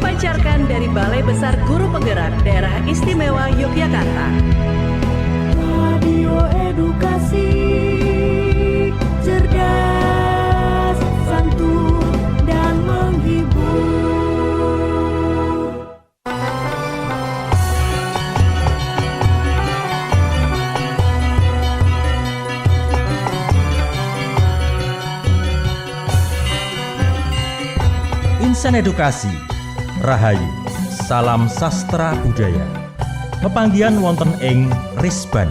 dipancarkan dari Balai Besar Guru Penggerak Daerah Istimewa Yogyakarta. Radio edukasi, cerdas, santun, dan menghibur. Insan Edukasi, Rahayu, Salam Sastra Budaya. Pepanggihan wonten ing Risban,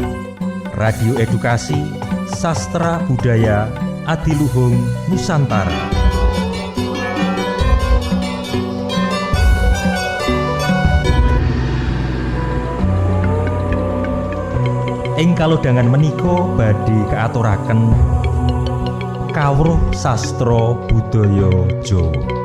Radio Edukasi, Sastra Budaya, Adiluhung, Nusantara. Ing kalodhangan menika badhe kaaturaken kawruh sastra budaya Jawa.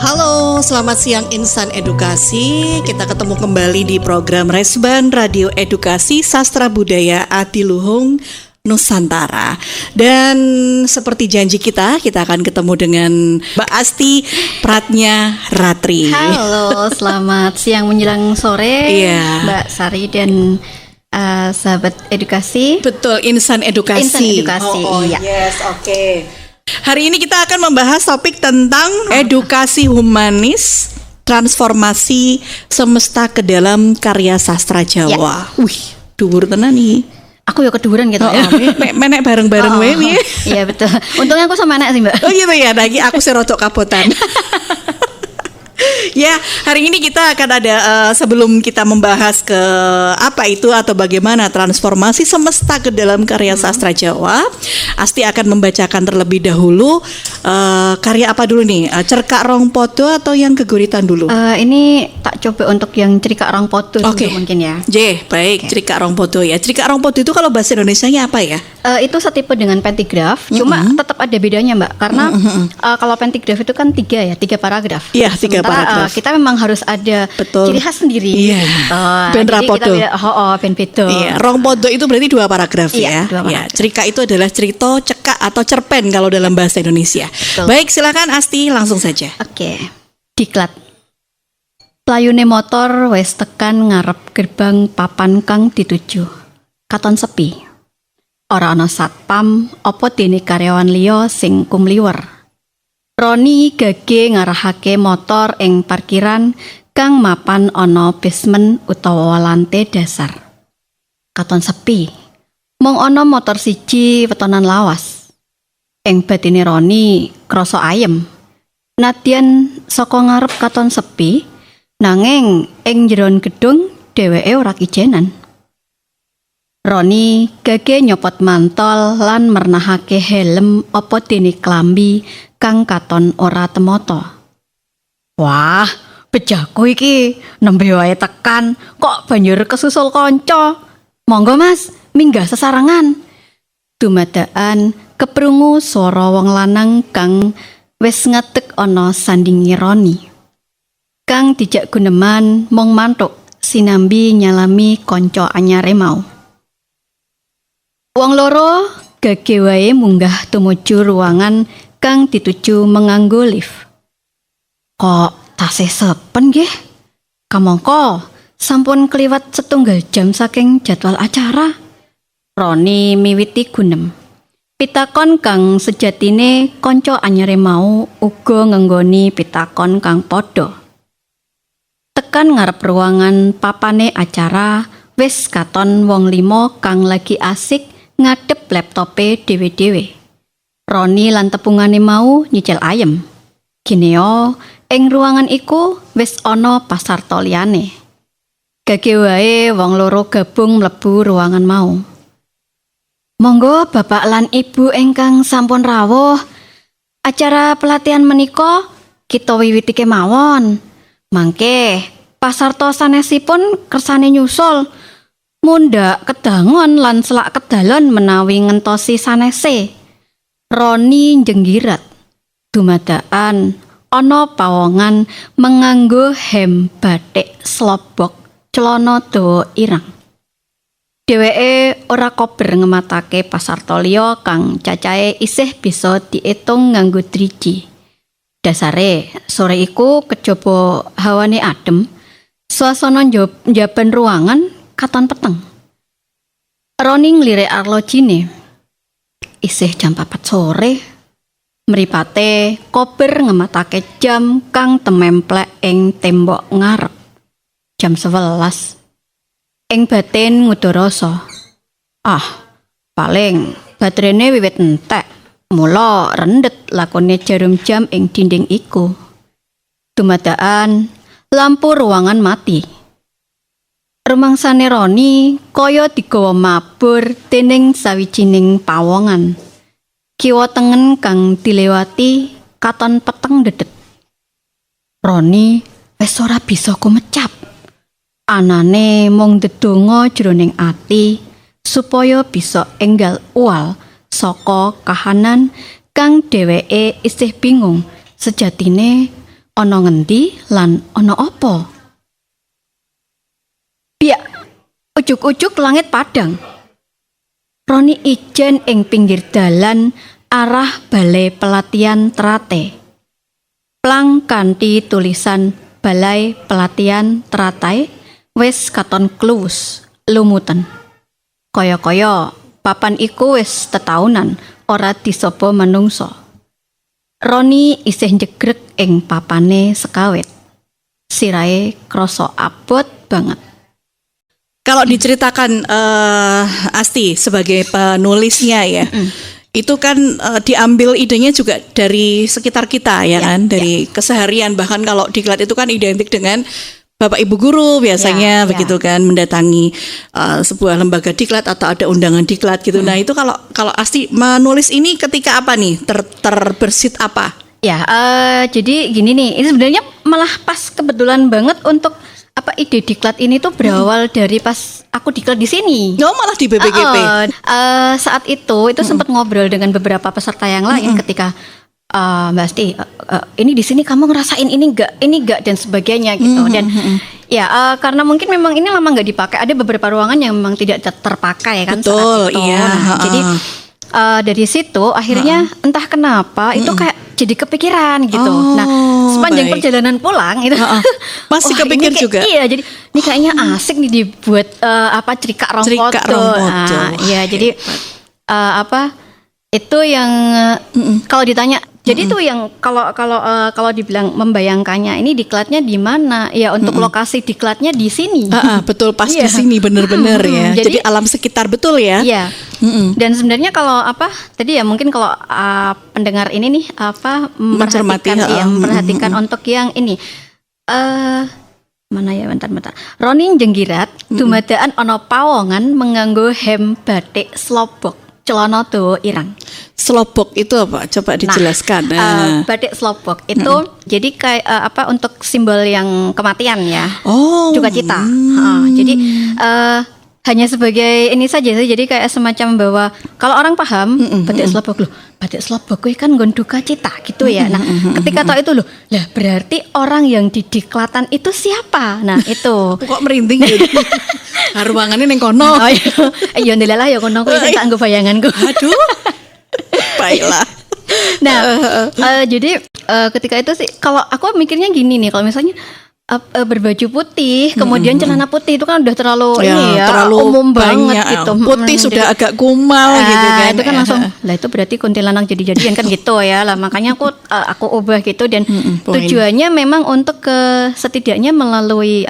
Halo, selamat siang Insan Edukasi. Kita ketemu kembali di program Resban Radio Edukasi Sastra Budaya Adiluhung Nusantara. Dan seperti janji kita akan ketemu dengan Mbak Asti Pratnya Ratri. Halo, selamat siang menjelang sore, Iya. Mbak Sari dan sahabat edukasi. Betul, Insan Edukasi. Insan Edukasi, iya. Yes, oke. Hari ini kita akan membahas topik tentang edukasi humanis, transformasi semesta ke dalam karya sastra Jawa. Wih, dhuwur tenan nih. Aku ya keduren gitu ya. Menek bareng-bareng wae piye? Iya betul. Untungnya aku sama anak sih, Mbak. Oh gitu ya, lagi aku serodok kapotan. Ya, hari ini kita akan ada sebelum kita membahas ke apa itu atau bagaimana transformasi semesta ke dalam karya sastra Jawa, Asti akan membacakan terlebih dahulu karya apa dulu nih? Cerkak Rong Podo atau yang Geguritan dulu? Ini tak coba untuk yang Cerikak Rong Podo dulu Oke. mungkin ya. Baik, Cerkak Rong Podo ya. Cerkak Rong Podo itu kalau bahasa Indonesianya apa ya? Itu setipe dengan pentigraf, cuma tetap ada bedanya, Mbak. Karena kalau pentigraf itu kan tiga paragraf. Iya, 3 Sementara, paragraf. kita memang harus ada Betul. ciri khas sendiri. Iya. Ben Jadi rapodo. kita ben bedo. Iya, Rong Podo itu berarti 2 paragraf ya. Iya, 2 paragraf. Ya, cerita itu adalah cerita, cekak atau cerpen kalau dalam bahasa Indonesia. Betul. Baik, silakan Asti langsung saja. Oke. Diklat. Playune motor wis tekan ngarep gerbang papan kang dituju. Katon sepi. Ora ana satpam apa dene karyawan liya sing kumliwer. Roni gage ngarahake motor ing parkiran kang mapan ana basement utawa lantai dasar. Katon sepi. Mung ana motor siji wetonan lawas. Ing batine Roni krasa ayem. Nadyan saka ngarep katon sepi, nanging ing jeron gedung dheweke ora kijenan. Roni gage nyopot mantol lan mernahake helm apa dene klambi kang katon ora temoto. Wah, bejaku iki nembe wae tekan kok banjur kesusul kanca. Monggo Mas, minggah sesarengan. Dumadakan keprungu swara wong lanang kang wis ngadeg ana sandingi Roni. Kang dijak guneman mung mantuk sinambi nyalami kanca anyare mau. Wong loro gage wae munggah tumuju ruangan kang dituju menganggo lift. Kok tasih sepen nggih? Kamangka sampun kliwat 1 jam saking jadwal acara. Roni miwiti gunem. Pitakon kang sejatine kanca anyare mau uga ngenggoni pitakon kang padha. Tekan ngarep ruangan papane acara wis katon wong 5 kang lagi asik ngadep laptope dhewe-dhewe. Roni lan tepungane mau nyicil ayem. Gineo, ing ruangan iku wis ana pasarta liyane. Gage wae wong loro gabung mlebu ruangan mau. Monggo Bapak lan Ibu ingkang sampun rawuh. Acara pelatihan menika kita wiwitike mawon. Mangke pasarta sanesipun kersane nyusul. Mundhak kedangon lan selak kedalon menawi ngentosi sanese. Roni jenggirat. Dumadakan ana pawongan menganggo hem batik slobok celana dawa irang. Dheweke ora kober ngematake pasarta liya kang cacahe isih bisa diitung nganggo driji. Dasare sore iku kejaba hawane adem, suasana njaban ruangan katon peteng. Roni nglirik arlojine. Isih jam 4 sore. Mripate kober ngematake jam kang tememplek ing tembok ngarep. Jam 11. Ing batin ngudoroso. Paling baterene wiwit entek. Mula rendet lakone jarum jam ing dinding iku. Dumadaan lampu ruangan mati. Rumangsane Roni kaya digawa mabur dening sawijining pawongan. Kiwa tengen kang dilewati katon peteng dedet. Roni wis ora bisa kumecap. Anane mung ndedonga jroning ati supaya bisa enggal uwal saka kahanan kang dheweke isih bingung sejatine ana ngendi lan ana apa. Biak, ujuk-ujuk langit padang. Roni ijen ing pinggir dalan arah balai pelatihan Trate. Plang kanthi tulisan Balai Pelatihan Trate wis katon kluwus lumuten. Kaya-kaya papan iku wis tetaunan ora disaba manungsa. Roni isih njegrek ing papane sekawit. Sirahe krasa abot banget. Kalau diceritakan Asti sebagai penulisnya ya, itu kan diambil idenya juga dari sekitar kita ya kan, dari keseharian. Bahkan kalau diklat itu kan identik dengan Bapak Ibu guru biasanya begitu kan, mendatangi sebuah lembaga diklat atau ada undangan diklat gitu. Nah itu kalau Asti menulis ini ketika apa nih, terbersit apa? Ya, jadi gini nih, ini sebenarnya malah pas kebetulan banget untuk ide diklat ini tuh berawal dari pas aku diklat di sini. Oh, malah di BPGP. Saat itu sempat ngobrol dengan beberapa peserta yang lain ketika Mbak Asti, ini di sini kamu ngerasain ini enggak dan sebagainya gitu. Dan ya karena mungkin memang ini lama nggak dipakai, ada beberapa ruangan yang memang tidak terpakai kan. Betul, saat itu. iya. Nah, jadi dari situ akhirnya entah kenapa itu kayak jadi kepikiran gitu. Nah, sepanjang perjalanan pulang itu masih kepikir juga. Iya, jadi ini kayaknya asik nih dibuat cerikak rong foto. Nah, iya, jadi itu yang kalau ditanya, jadi itu yang kalau dibilang membayangkannya ini diklatnya di mana? Ya untuk lokasi diklatnya di sini. Betul, pas di sini bener-bener ya. Jadi alam sekitar betul ya. Iya. Dan sebenarnya kalau tadi ya mungkin kalau pendengar ini nih memperhatikan untuk yang ini mana ya bentar. Roni jenggirat dumadaan ana pawongan menganggo hem batik slobok celana dawa irang. Slobok itu apa? Coba dijelaskan. Batik slobok itu jadi kayak untuk simbol yang kematian ya. Juga cita. Jadi hanya sebagai ini saja sih, jadi kayak semacam bahwa kalau orang paham batik slobok batik slobok gue kan nggon duka cita gitu ya. Nah, ketika tahu itu lah berarti orang yang di diklatan itu siapa? Nah, itu. Kok merinding gitu. Ruangannya ning kono. Iya ndelala ya kono kuwi tak nggo bayanganku. Aduh. Baiklah. Nah, jadi ketika itu sih kalau aku mikirnya gini nih, kalau misalnya berbaju putih, kemudian celana putih itu kan udah terlalu umum banget gitu. Putih sudah agak kumal gitu kan. Itu kan langsung, lah itu berarti kuntilanak jadi-jadian kan gitu ya. Lah makanya aku ubah gitu dan tujuannya memang untuk setidaknya melalui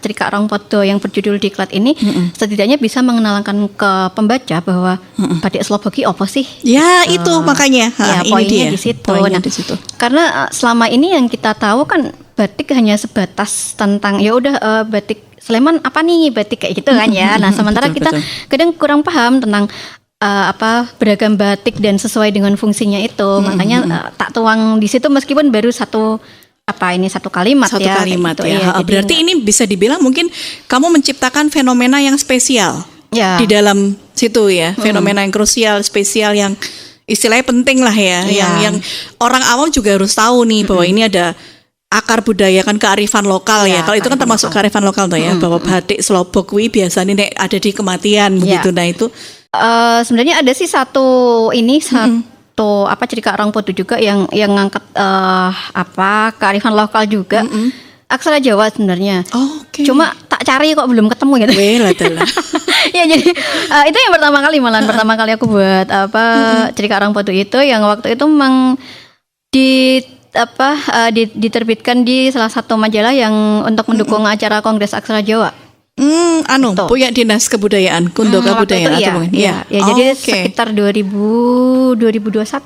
cerikak rong podo yang berjudul diklat ini setidaknya bisa mengenalkan ke pembaca bahwa batik sloboki apa sih? Ya, itu makanya. Poinnya di situ. Nah, karena selama ini yang kita tahu kan batik hanya sebatas tentang ya udah batik Sleman apa nih batik kayak gitu kan ya. Nah, sementara kita kadang kurang paham tentang beragam batik dan sesuai dengan fungsinya itu. Makanya tak tuang di situ meskipun baru satu kalimat satu ya. Kalimat gitu, ya. Berarti ini bisa dibilang mungkin kamu menciptakan fenomena yang spesial di dalam situ ya. Fenomena yang krusial, spesial yang istilahnya penting lah ya. Yang orang awam juga harus tahu nih bahwa ini ada akar budaya kan, kearifan lokal ya. Kalau itu kan termasuk kearifan lokal tuh ya, bahwa batik slobok kuwi biasanya ada di kematian begitu. Nah itu sebenarnya ada sih satu waktu cerita orang Podo juga yang ngangkat kearifan lokal juga. Aksara Jawa sebenarnya. Oke. Cuma tak cari kok belum ketemu gitu. Weh lah. Ya jadi itu yang pertama kali aku buat cerita orang Podo itu yang waktu itu memang diterbitkan di salah satu majalah yang untuk mendukung acara Kongres Aksara Jawa. Punya Dinas Kebudayaan, Kundo Kebudayaan atau bukan? Iya. Jadi sekitar 2021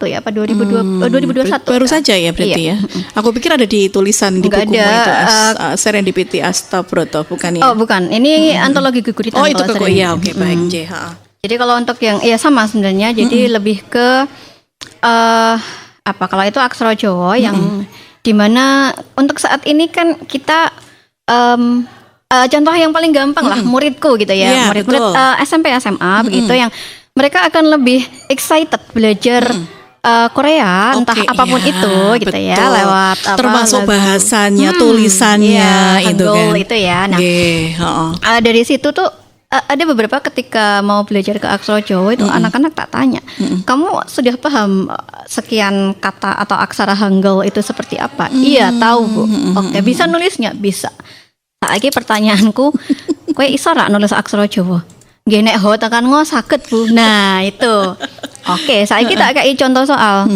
ya, apa 2021. Baru saja ya berarti ya. Aku pikir ada di tulisan di bukumu itu Serendipity Astabroto, bukan ya? Oh, bukan. Ini antologi Geguritan. Oh, itu ya, oke, baik. Jadi kalau untuk yang sama sebenarnya, jadi lebih ke kalau itu aksara Jawa yang dimana untuk saat ini kan kita contoh yang paling gampang lah muridku gitu ya, murid-murid SMP SMA begitu yang mereka akan lebih excited belajar Korea entah apapun itu gitu ya lewat termasuk bahasanya, tulisannya itu kan. Itu ya. Nah, dari situ tuh ada beberapa ketika mau belajar ke aksara Jawa itu anak-anak tak tanya, kamu sudah paham sekian kata atau aksara Hangul itu seperti apa? Iya, tahu Bu. Oke, bisa nulisnya? Bisa. Saiki pertanyaanku, kowe iso ra nulis aksara Jawa? Nggih nek ho tekan saged Bu. Nah, itu. Oke, saiki tak kei contoh soal.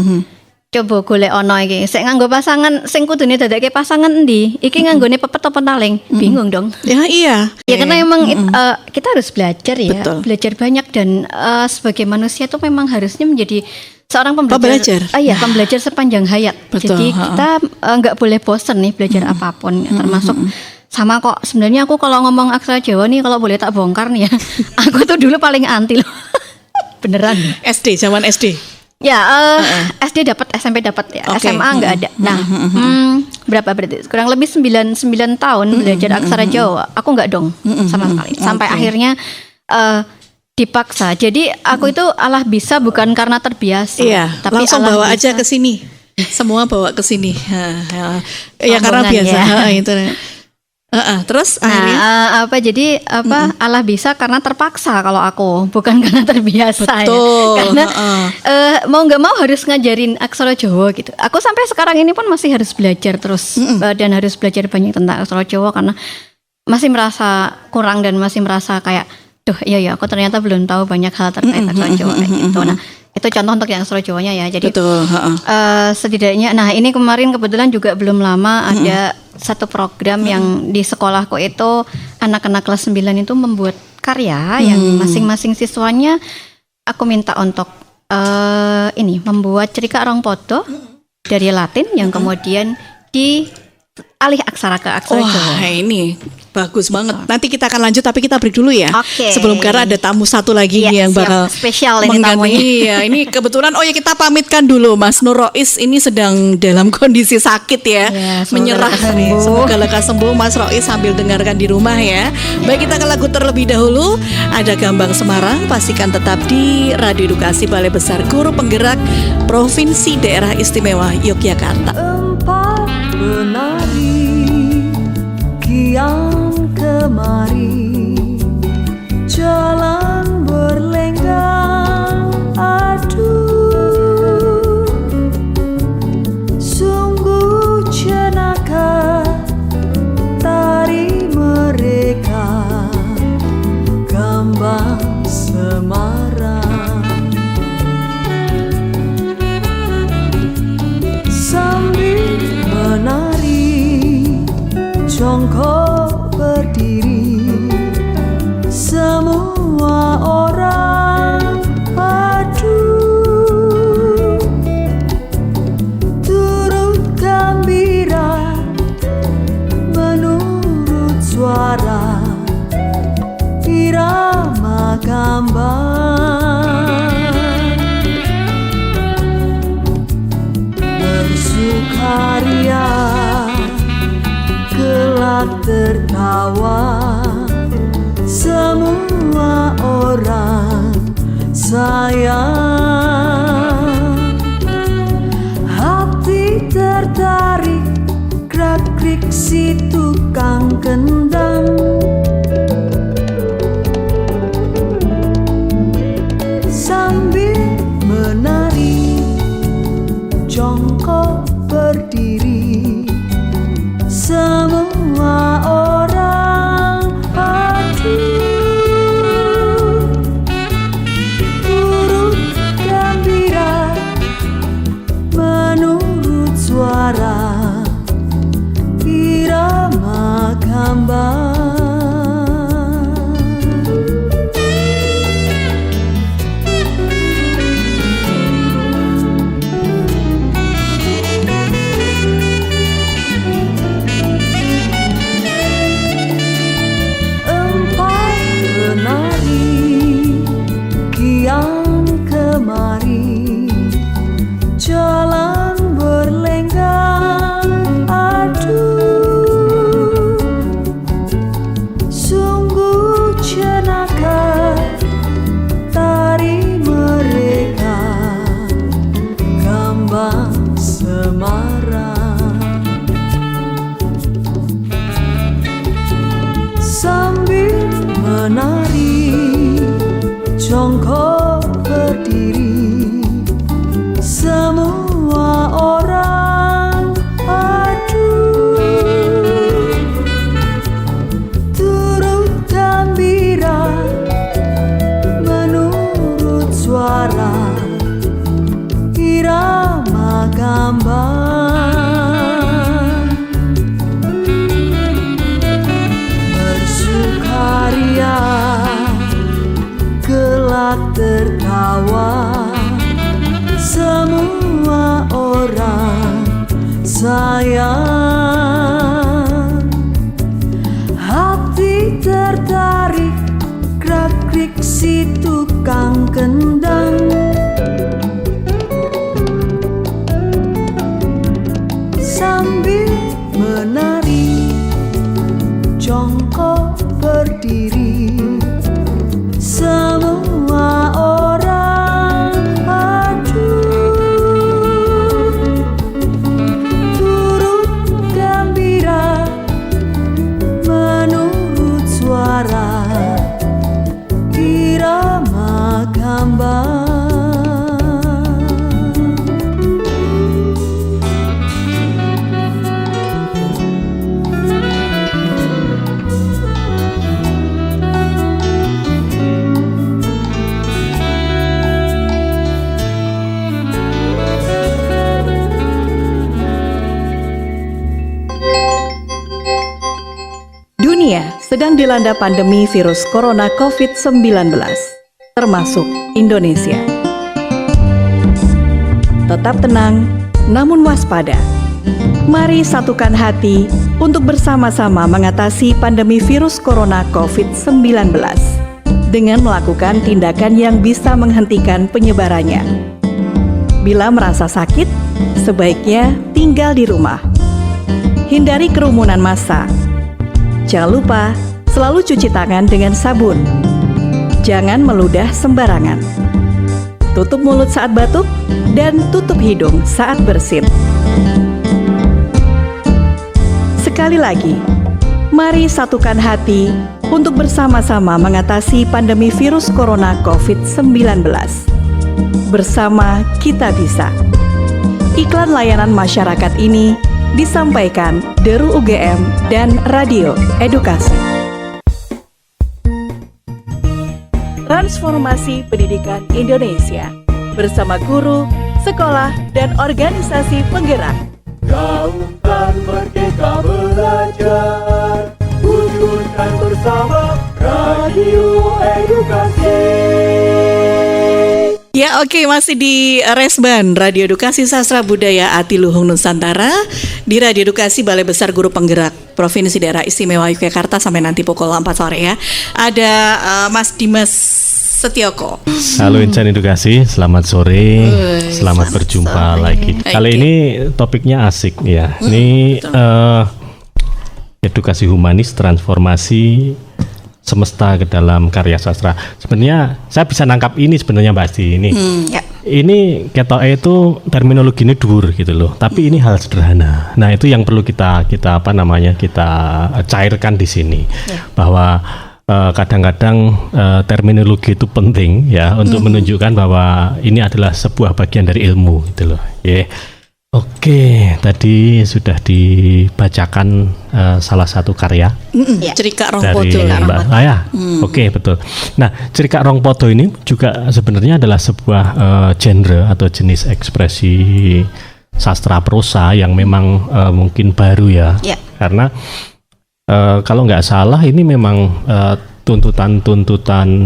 Coba golek ono iki. Sik nganggo pasangan sing kudune dadekke pasangan endi? Iki nganggone pepet apa taling? Bingung dong. Ya iya. Ya karena emang kita harus belajar ya. Betul. Belajar banyak dan sebagai manusia tuh memang harusnya menjadi seorang pembelajar. Pembelajar sepanjang hayat. Betul. Jadi kita enggak boleh bosan nih belajar apapun termasuk sama kok sebenarnya aku kalau ngomong aksara Jawa nih kalau boleh tak bongkar nih ya. Aku tuh dulu paling anti loh. Beneran. Zaman SD. Ya, SD dapat, SMP dapat ya. SMA enggak ada. Nah, berapa berarti? Kurang lebih 9 tahun belajar aksara Jawa. Aku enggak dong sama sekali. Sampai akhirnya dipaksa. Jadi aku itu bisa bukan karena terbiasa. Iya, tapi langsung bawa aja ke sini. Semua bawa ke sini. Ya karena biasa itu. Terus akhirnya Allah bisa karena terpaksa kalau aku bukan karena terbiasa. Betul. Ya. Karena mau nggak mau harus ngajarin aksara Jawa gitu. Aku sampai sekarang ini pun masih harus belajar terus dan harus belajar banyak tentang aksara Jawa karena masih merasa kurang dan masih merasa kayak aku ternyata belum tahu banyak hal terkait aksara Jawa kayak gitu. Nah, itu contoh untuk yang aksara Jawanya ya. Jadi setidaknya ini kemarin kebetulan juga belum lama ada satu program yang di sekolahku itu anak-anak kelas 9 itu membuat karya yang masing-masing siswanya aku minta untuk membuat cerita orang Podo dari Latin yang kemudian dialih aksara ke aksara Jawa. Ini bagus banget. Nanti kita akan lanjut tapi kita break dulu ya. Sebelum karena ada tamu satu lagi yang bakal spesial ini tamunya. Iya, ini kebetulan kita pamitkan dulu Mas Nur Rois ini sedang dalam kondisi sakit ya. Menyerah nih. Semoga lekas sembuh Mas Rois sambil dengarkan di rumah ya. Baik, kita ke lagu terlebih dahulu. Ada Gambang Semarang, pastikan tetap di Radio Edukasi Balai Besar Guru Penggerak Provinsi Daerah Istimewa Yogyakarta. Empat penari kian kemari, jalan berlenggang, aduh, sungguh jenaka tari mereka, Gambang Semarang. Sambil menari, jongkok berdiri, semua orang aduh, turut gembira menurut suara irama gambang. Bersukaria kelak tertawa, semua orang sayang. Hati tertarik, gerak-gerik si tukang kendang. Sambil menari, jongkok berdiri, semua orang aduh turut gembira menurut suara irama gambang, bersukaria gelak tertawa, semua orang sayang. Hati tertarik gerak-gerik si tukang kendang, sambil menari jongkok berdiri, semua orang aduh turut gembira menurut suara irama gambang. Dunia sedang dilanda pandemi virus corona COVID-19, termasuk Indonesia. Tetap tenang, namun waspada. Mari satukan hati untuk bersama-sama mengatasi pandemi virus corona COVID-19 dengan melakukan tindakan yang bisa menghentikan penyebarannya. Bila merasa sakit, sebaiknya tinggal di rumah. Hindari kerumunan massa. Jangan lupa selalu cuci tangan dengan sabun. Jangan meludah sembarangan. Tutup mulut saat batuk dan tutup hidung saat bersin. Sekali lagi, mari satukan hati untuk bersama-sama mengatasi pandemi virus corona COVID-19. Bersama kita bisa. Iklan layanan masyarakat ini disampaikan Deru UGM dan Radio Edukasi. Transformasi Pendidikan Indonesia bersama guru, sekolah, dan organisasi penggerak. Gaungkan Merdeka Belajar, wujudkan bersama Radio Edukasi. Ya oke, masih di Resban Radio Edukasi Sastra Budaya Atiluhung Nusantara di Radio Edukasi Balai Besar Guru Penggerak Provinsi Daerah Istimewa Yogyakarta sampai nanti pukul 4 sore ya. Ada Mas Dimas Setioko. Halo Insan Edukasi, selamat sore, selamat berjumpa lagi. Kali ini topiknya asik ya. Ini edukasi humanis, transformasi semesta ke dalam karya sastra. Sebenarnya saya bisa nangkap ini sebenarnya Mbak Asti ini. Ini ketoke itu terminologi ini dhuwur gitu loh. Tapi ini hal sederhana. Nah, itu yang perlu kita cairkan di sini. Bahwa kadang-kadang terminologi itu penting ya untuk menunjukkan bahwa ini adalah sebuah bagian dari ilmu gitu loh. Oke, tadi sudah dibacakan salah satu karya Cerikak Rong dari Podo. Mbak Laya. Oke, betul. Nah, Cerikak Rong Podo ini juga sebenarnya adalah sebuah genre atau jenis ekspresi sastra prosa yang memang mungkin baru ya. Karena kalau nggak salah ini memang tuntutan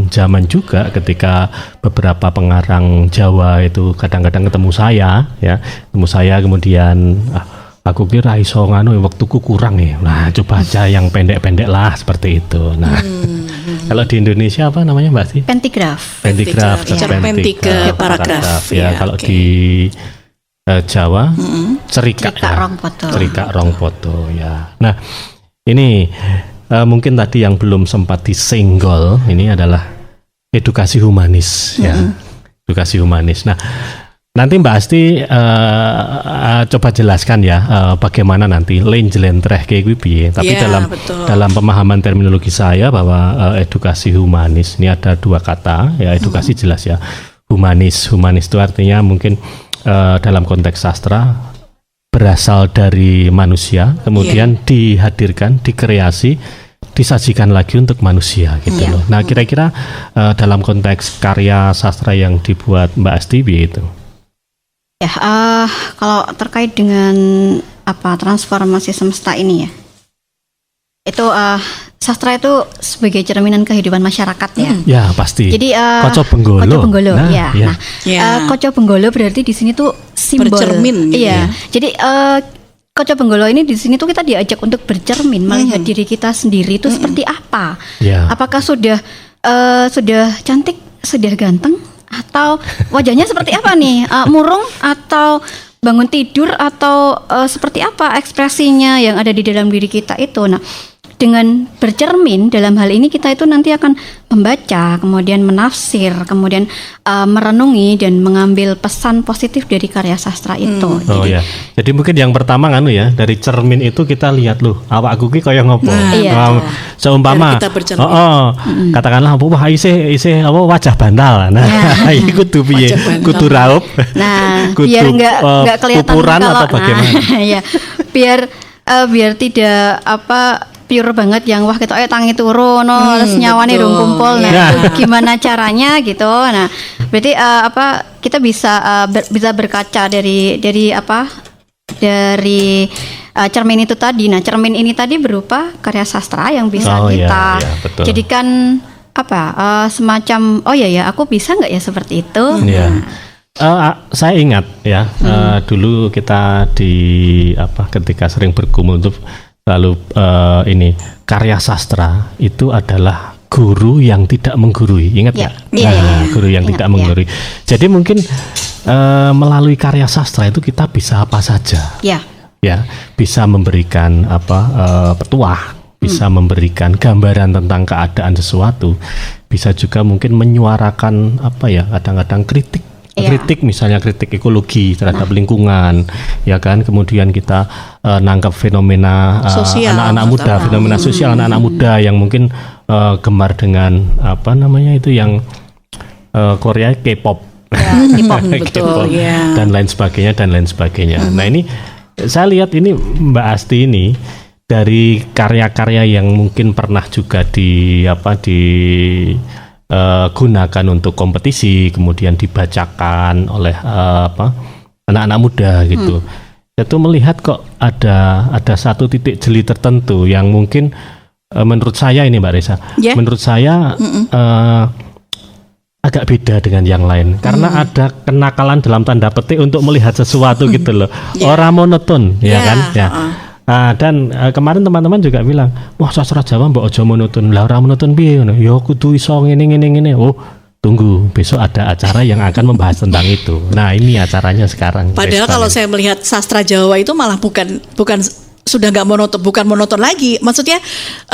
zaman juga ketika beberapa pengarang Jawa itu kadang-kadang ketemu saya kemudian aku kira iso nganu waktuku kurang ya. Nah, coba aja yang pendek-pendek lah seperti itu. Nah, kalau di Indonesia apa namanya Mbak sih? Pentigraf. Pentigraf, paragraf. Ya, kalau di Jawa cerikak rong poto ya. Nah, ini mungkin tadi yang belum sempat disenggol ini adalah edukasi humanis ya. Edukasi humanis. Nah, Nanti Mbak Asti coba jelaskan ya bagaimana nanti lain jelentreh kayak gue piye. Tapi Ya, dalam betul. dalam pemahaman terminologi saya bahwa edukasi humanis ini ada dua kata ya, edukasi jelas ya. Humanis itu artinya mungkin dalam konteks sastra berasal dari manusia, kemudian dihadirkan, dikreasi, disajikan lagi untuk manusia gitu Iya. loh. Nah, kira-kira dalam konteks karya sastra yang dibuat Mbak Asti itu. Ya, kalau terkait dengan transformasi semesta ini ya, itu sastra itu sebagai cerminan kehidupan masyarakat ya. Ya, pasti. Jadi Koco Benggolo. Koco Benggolo, Nah, ya. iya. Nah, Ya. Koco Benggolo berarti di sini tuh simbol. Bercermin gitu Iya. ya. Jadi Koco Benggolo ini di sini tuh kita diajak untuk bercermin, melihat diri kita sendiri itu seperti apa. Ya. Apakah sudah cantik, sudah ganteng, atau wajahnya seperti apa nih? Murung atau bangun tidur, atau seperti apa ekspresinya yang ada di dalam diri kita itu. Nah, dengan bercermin dalam hal ini kita itu nanti akan membaca, kemudian menafsir, kemudian merenungi dan mengambil pesan positif dari karya sastra itu. Oh ya. Jadi mungkin yang pertama ya, dari cermin itu kita lihat loh, awakku ki kaya ngopo. Iya. Seumpama Dari kita bercermin. katakanlah wah isih wajah bantal. Nah, iki kudu piye? Wajah bantal. Kudu raup. Nah, kudu, biar nggak kelihatan pupuran kalau atau bagaimana? ya, biar tidak pure banget yang wah kita tangi turu terus nyawane betul. rung kumpul. Nah, Ya. itu gimana caranya gitu. Nah, berarti kita bisa berkaca dari cermin itu tadi. Nah, cermin ini tadi berupa karya sastra yang bisa Oh, iya, kita iya, betul. jadikan semacam aku bisa nggak ya seperti itu. Iya. Saya ingat ya, dulu kita ketika sering bergumul untuk lalu ini karya sastra itu adalah guru yang tidak menggurui, ingat Ya, nggak? iya, iya, iya. Guru yang Ingat, tidak ya. menggurui. Jadi mungkin melalui karya sastra itu kita bisa apa saja, Ya. ya, bisa memberikan petuah, bisa memberikan gambaran tentang keadaan sesuatu, bisa juga mungkin menyuarakan kadang-kadang kritik. Iya. Kritik, misalnya kritik ekologi terhadap lingkungan, ya kan. Kemudian kita nangkap fenomena Sosial, anak-anak muda, atau fenomena sosial anak-anak muda yang mungkin gemar dengan yang Korea K-pop, K-pop, betul, K-pop, ya. dan lain sebagainya. Nah ini saya lihat ini Mbak Asti ini dari karya-karya yang mungkin pernah juga gunakan untuk kompetisi, kemudian dibacakan oleh anak-anak muda gitu. Itu melihat kok ada satu titik jeli tertentu yang mungkin menurut saya ini Mbak Reza, Ya. menurut saya agak beda dengan yang lain karena ada kenakalan dalam tanda petik untuk melihat sesuatu gitu loh. Orang monoton, ya kan? Ya. Dan kemarin teman-teman juga bilang, wah sastra Jawa mbok aja monoton. Lah ora monoton piye ngono? Ya kudu iso ngene. Oh, tunggu besok ada acara yang akan membahas tentang itu. Nah, ini acaranya sekarang. Padahal kalau saya melihat sastra Jawa itu malah bukan sudah nggak monoton, bukan monoton lagi. Maksudnya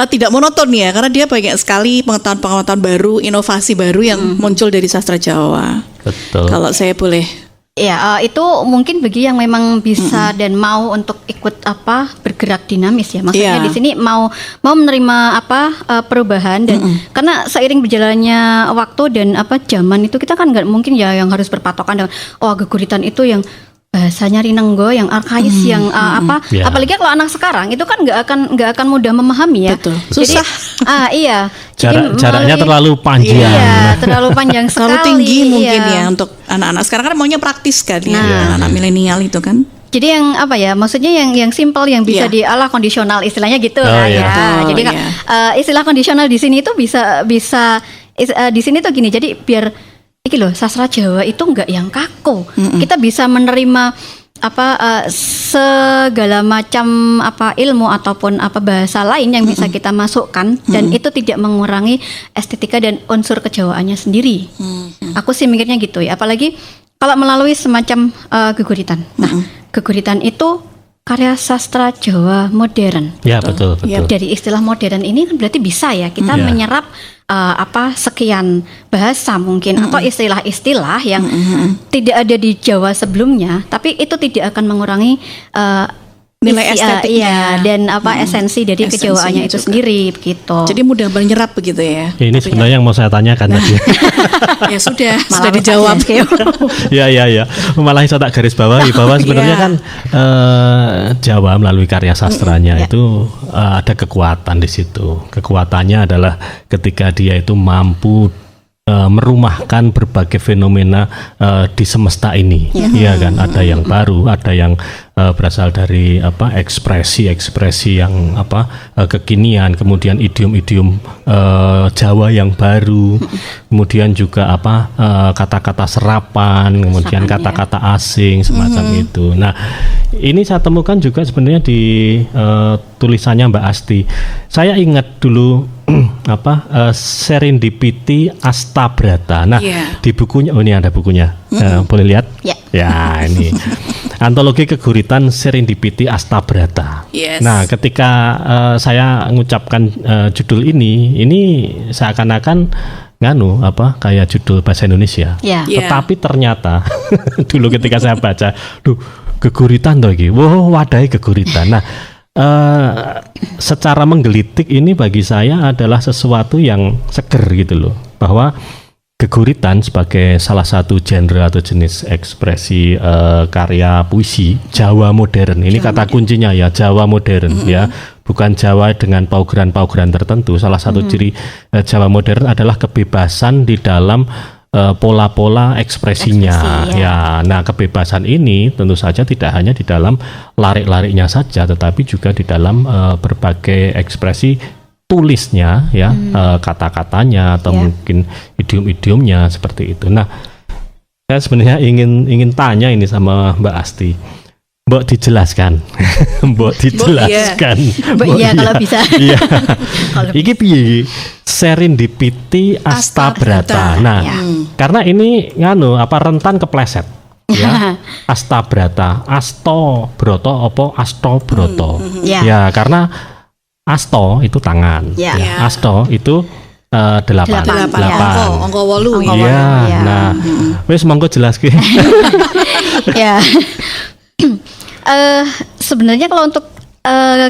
tidak monoton ya, karena dia banyak sekali pengetahuan baru, inovasi baru yang muncul dari sastra Jawa. Betul. Kalau saya boleh. Ya, itu mungkin bagi yang memang bisa dan mau untuk ikut bergerak dinamis ya. Maksudnya Iya. di sini mau menerima perubahan dan karena seiring berjalannya waktu dan zaman itu kita kan nggak mungkin ya yang harus berpatokan dengan geguritan itu yang bahasanya rinenggo, yang arkais, yang Ya. apalagi kalau anak sekarang itu kan nggak akan mudah memahami ya. Betul. Jadi, Susah. Iya. Jadi Jaraknya melalui- terlalu panjang. Iya, terlalu panjang sekali. Terlalu tinggi mungkin iya. ya untuk anak-anak sekarang kan maunya praktis kan ya, Nah. anak-anak milenial itu kan. Jadi yang maksudnya yang simple yang bisa Iya. dialah kondisional istilahnya gitu Oh, lah iya. ya. Betul, Jadi iya. istilah kondisional di sini itu bisa di sini tuh gini. Jadi biar iki loh sastra Jawa itu enggak yang kaku. Kita bisa menerima segala macam ilmu ataupun bahasa lain yang bisa kita masukkan dan itu tidak mengurangi estetika dan unsur kejawaannya sendiri. Aku sih mikirnya gitu ya. Apalagi kalau melalui semacam geguritan. Nah, geguritan itu karya sastra Jawa modern. Ya betul betul. Dari istilah modern ini kan berarti bisa ya kita Iya. menyerap sekian bahasa mungkin atau istilah-istilah yang tidak ada di Jawa sebelumnya, tapi itu tidak akan mengurangi Nilai estetiknya. dan esensi dari Esensinya kejawaannya itu juga. sendiri begitu. Jadi mudah menyerap begitu ya. Ini sebenarnya yang mau saya tanyakan tadi. Ya sudah Malah dijawab. Ya. Malah saya tak garis bawahi bahwa sebenarnya Iya. kan Jawa melalui karya sastranya itu ada kekuatan di situ. Kekuatannya adalah ketika dia itu mampu merumahkan berbagai fenomena di semesta ini, iya kan? Ada yang baru, ada yang berasal dari ekspresi yang kekinian, kemudian idiom-idiom Jawa yang baru, kemudian juga kata-kata serapan, kemudian kata-kata asing semacam itu. Nah, ini saya temukan juga sebenarnya di tulisannya Mbak Asti. Saya ingat dulu Serendipity Astabrata. Nah, Iya. di bukunya, ini ada bukunya. Boleh lihat? Ya. Ya, ini antologi keguritan Serendipity Astabrata. Yes. Nah, ketika saya mengucapkan judul ini seakan-akan kayak judul bahasa Indonesia. Ya. Iya. Tetapi ternyata dulu ketika saya baca, geguritan toh iki. Wow, wadai geguritan. Nah, secara menggelitik ini bagi saya adalah sesuatu yang seger gitu loh, bahwa geguritan sebagai salah satu genre atau jenis ekspresi karya puisi Jawa modern. Ini kata kuncinya ya, Jawa modern ya, bukan Jawa dengan paugeran-paugeran tertentu. Salah satu ciri Jawa modern adalah kebebasan di dalam pola-pola ekspresinya. Ekspresi, Ya, nah kebebasan ini tentu saja tidak hanya di dalam larik-lariknya saja, tetapi juga di dalam berbagai ekspresi tulisnya, ya, kata-katanya atau mungkin idiom-idiomnya seperti itu. Nah, saya sebenarnya ingin tanya ini sama Mbak Asti. Mbok dijelaskan, Mbok dijelaskan. Iya, kalau bisa. Iya. Iki piye? Serendipity Astabrata. Nah, karena ini rentan kepleset. Ya, Astabrata, Asto Broto opo Asto Broto. Ya, karena Asto itu tangan. Ya. Ya, Asto itu 8. Angka 8 Iya. ya. Nah, wis monggo jelaske. Ya. Sebenarnya kalau untuk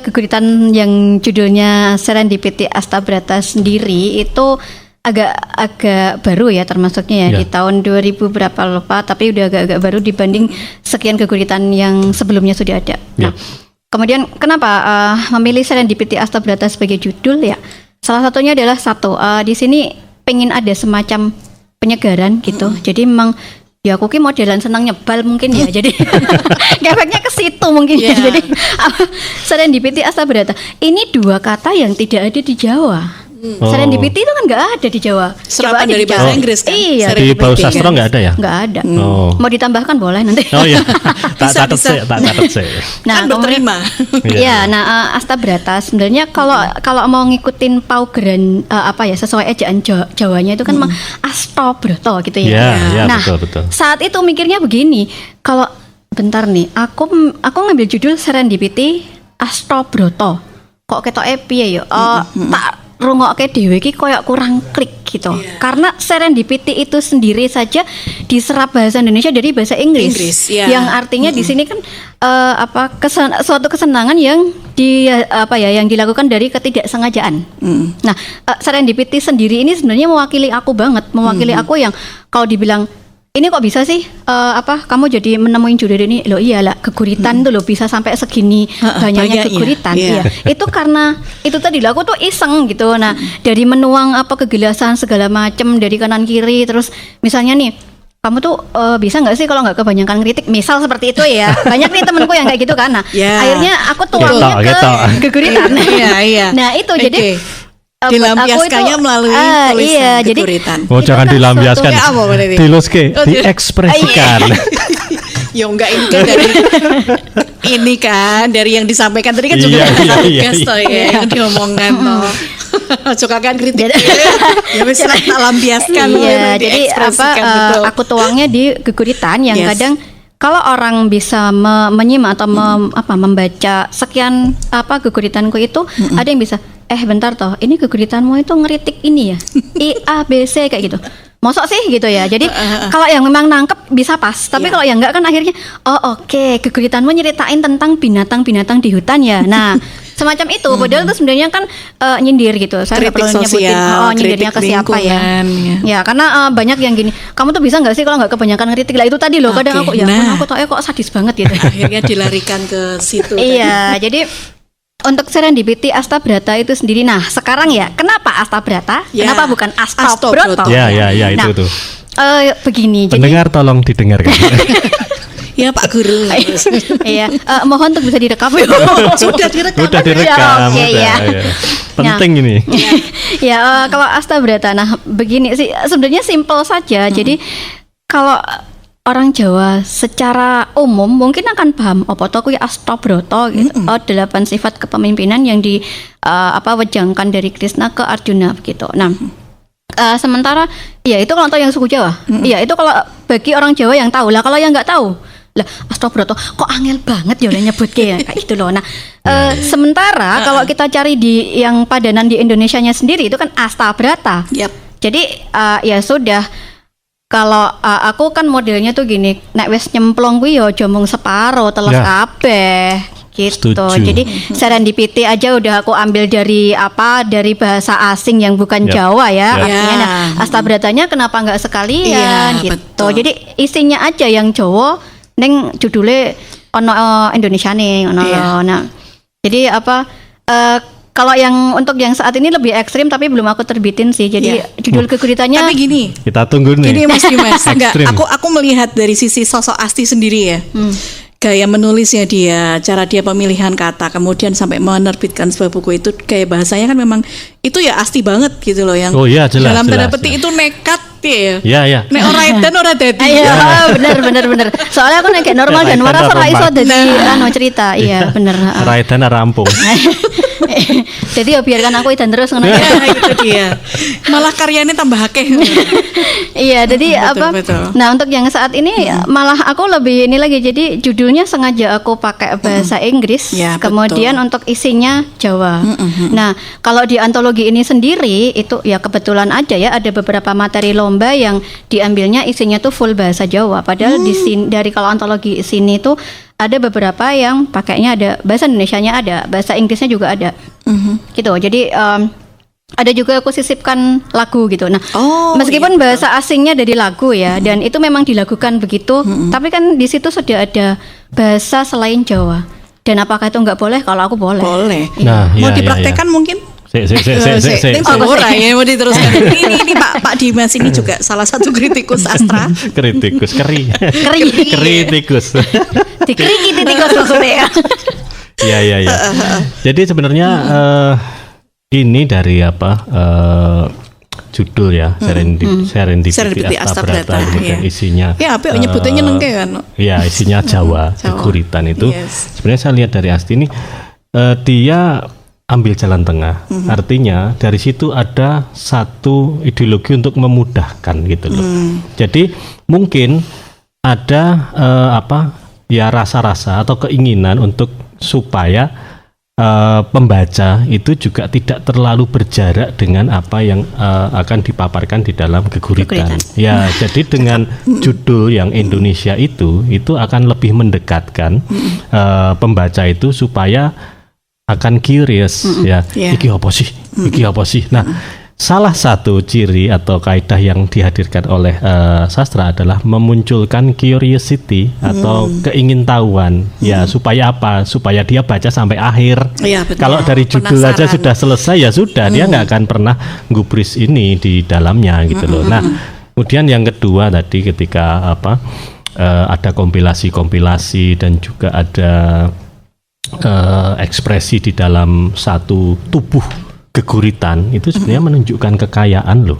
keguritan yang judulnya Serendipity Astabrata sendiri itu agak baru ya termasuknya ya, Ya. di tahun 2000 berapa lupa, tapi udah agak baru dibanding sekian keguritan yang sebelumnya sudah ada. Ya. Nah, kemudian kenapa memilih Serendipity Astabrata sebagai judul ya? Salah satunya adalah di sini pengen ada semacam penyegaran gitu. Jadi memang ya aku ki modelan senang nyebal mungkin ya. Jadi efeknya ke situ mungkin ya. Jadi Serendipity Astabrata ini dua kata yang tidak ada di Jawa. Serendipity itu kan nggak ada di Jawa. Serapan Coba ada dari di bahasa Jawa. Inggris kan? Iya. Di Bau Sastro nggak ada ya? Nggak ada. Oh. Mau ditambahkan boleh nanti. Oh iya. Tak Bisa, catat bisa. sih, tak catat sih. Kan berterima. Iya, nah Astabrata sebenarnya kalau mau ngikutin paugeran sesuai ejaan Jawanya itu kan memang Astobroto gitu ya. Iya, Nah, betul. saat itu mikirnya begini, kalau bentar nih, aku ngambil judul Serendipity Astobroto. Kok ketoke piye ya? Tak rungokke dhewe iki koyo kurang klik gitu. Karena serendipity itu sendiri saja diserap bahasa Indonesia dari bahasa Inggris. Iya. Yang artinya di sini kan suatu kesenangan yang yang dilakukan dari ketidaksengajaan. Nah, serendipity sendiri ini sebenarnya mewakili aku banget, mewakili aku yang kalau dibilang ini kok bisa sih kamu jadi menemuin judul ini, loh iyalah keguritan tuh loh bisa sampai segini banyaknya keguritan. Iya. Iya. Itu karena itu tadi lah aku tuh iseng gitu. Nah, dari menuang kegelisahan segala macam dari kanan kiri, terus misalnya nih kamu tuh bisa nggak sih kalau nggak kebanyakan kritik, misal seperti itu ya. Banyak nih temenku yang kayak gitu kan. Nah, akhirnya aku tuangnya ke keguritan. Iya. Nah, itu jadi dilampiaskannya melalui tulisan keguritan. Oh, jangan kan dilampiaskan. suatu- apa berarti? Diluske, diekspresikan. Ya enggak, ini kan dari ini kan dari yang disampaikan tadi kan juga Iya. yang diomongkan toh. Suka kan kritik. Ya wis tak lampiaskan. Iya, jadi diekspresikan, betul. aku tuangnya di keguritan yang Yes. kadang kalau orang bisa menyimak atau membaca sekian geguritanku itu, ada yang bisa bentar toh, ini geguritanmu itu ngeritik ini ya, I A B C kayak gitu. Mosok sih gitu ya. Jadi kalau yang memang nangkep bisa pas, tapi kalau yang enggak kan akhirnya oke, geguritanmu nyeritain tentang binatang-binatang di hutan ya. Nah, semacam itu. Padahal itu sebenarnya kan nyindir gitu. Saya nggak perlu nyebutin nyindirnya ke siapa ya. Ya, karena banyak yang gini. Kamu tuh bisa nggak sih kalau nggak kebanyakan kritik lah itu tadi loh. Kadang aku aku tau kok sadis banget gitu. Akhirnya dilarikan ke situ. Iya, jadi untuk serendipity Astabrata itu sendiri. Nah, sekarang ya, kenapa Astabrata? Ya. Kenapa bukan Astobroto? Ya, itu Nah, tuh. Begini. Pendengar tolong didengarkan. Ya Pak Guru. Iya, mohon untuk bisa direkam. Sudah direkam. Udah direkam. Oke, ya. Penting ini. Ya, kalau Astabrata, nah begini sih, sebenarnya simple saja. Jadi kalau orang Jawa secara umum mungkin akan paham apa to kuwi Astabroto gitu. 8 sifat kepemimpinan yang wejangkan dari Krishna ke Arjuna begitu. Nah, sementara ya itu kalau yang suku Jawa. Iya, itu kalau bagi orang Jawa yang tahu lah. Kalau yang nggak tahu, lah Astabroto kok angel banget ya nyebut kayak gitu loh. Nah, sementara kalau kita cari di yang padanan di Indonesianya sendiri itu kan Astabrata. Yap. Jadi ya sudah. Kalau aku kan modelnya tuh gini, nek wis nyemplung kuwi ya aja mung separo, teles kabeh gitu. Setuju. Jadi serendipity aja udah aku ambil dari bahasa asing yang bukan Jawa ya. Artinya nah, Astabratanya kenapa nggak sekalian gitu. Betul. Jadi isinya aja yang Jawa neng judulnya ono Indonesia nih ono. Nah, jadi kalau yang untuk yang saat ini lebih ekstrim tapi belum aku terbitin sih. Jadi judul geguritannya. Tapi gini. Kita tunggu nih. Gini Mas Dimas. Enggak, Ekstrim. aku melihat dari sisi sosok Asti sendiri ya. Gaya menulisnya dia, cara dia pemilihan kata, kemudian sampai menerbitkan sebuah buku itu gaya bahasanya kan memang itu ya Asti banget gitu loh yang. Oh iya, jelas. Dalam tanda jelas, petik jelas. itu nekat ya. Iya. Nek ora edan ora dadi. Iya, bener. Soalnya aku nek normal dan waras ora iso dadi cerita. Iya, bener. Raidan rampung. Jadi ya biarkan aku edan terus ngono. Ya, itu dia. Malah karyanya tambah akeh. Iya, jadi betul. Nah, untuk yang saat ini malah aku lebih ini lagi. Jadi judulnya sengaja aku pakai bahasa Inggris, Ya, kemudian betul. untuk isinya Jawa. Nah, kalau di antologi ini sendiri itu ya kebetulan aja ya ada beberapa materi lomba yang diambilnya isinya tuh full bahasa Jawa. Padahal di sini dari kalau antologi sini tuh ada beberapa yang pakainya ada bahasa Indonesianya ada, bahasa Inggrisnya juga ada. Gitu. Jadi ada juga aku sisipkan lagu gitu. Nah, meskipun bahasa asingnya dari lagu ya, dan itu memang dilakukan begitu, tapi kan di situ sudah ada bahasa selain Jawa. Dan apakah itu nggak boleh? Kalau aku boleh. Boleh. Nah, Mau iya, dipraktekkan mungkin? Sik. Ora ya mau diteruskan. Ini Pak Dimas ini juga salah satu kritikus sastra. Kritikus kritikus. Dikeriki tikus maksudnya. Iya. Jadi sebenarnya ini dari judul ya Serendipity Astabrata kemudian isinya. Ya, apa nyebutnya nyeneng kan? Iya, isinya Jawa. Geguritan itu. Sebenarnya saya lihat dari Asti ini dia ambil jalan tengah. Artinya dari situ ada satu ideologi untuk memudahkan gitu loh. Jadi mungkin ada rasa-rasa atau keinginan untuk supaya pembaca itu juga tidak terlalu berjarak dengan apa yang akan dipaparkan di dalam geguritan. Ya, jadi dengan judul yang Indonesia itu akan lebih mendekatkan pembaca itu supaya akan curious ya. Iki apa sih? Nah, salah satu ciri atau kaidah yang dihadirkan oleh sastra adalah memunculkan curiosity atau keingintahuan. Ya, supaya apa? Supaya dia baca sampai akhir. Ya, betul. Kalau dari judul aja sudah selesai ya sudah, dia nggak akan pernah gubris ini di dalamnya gitu loh. Nah, kemudian yang kedua tadi ketika ada kompilasi dan juga ada ekspresi di dalam satu tubuh geguritan itu sebenarnya menunjukkan kekayaan loh.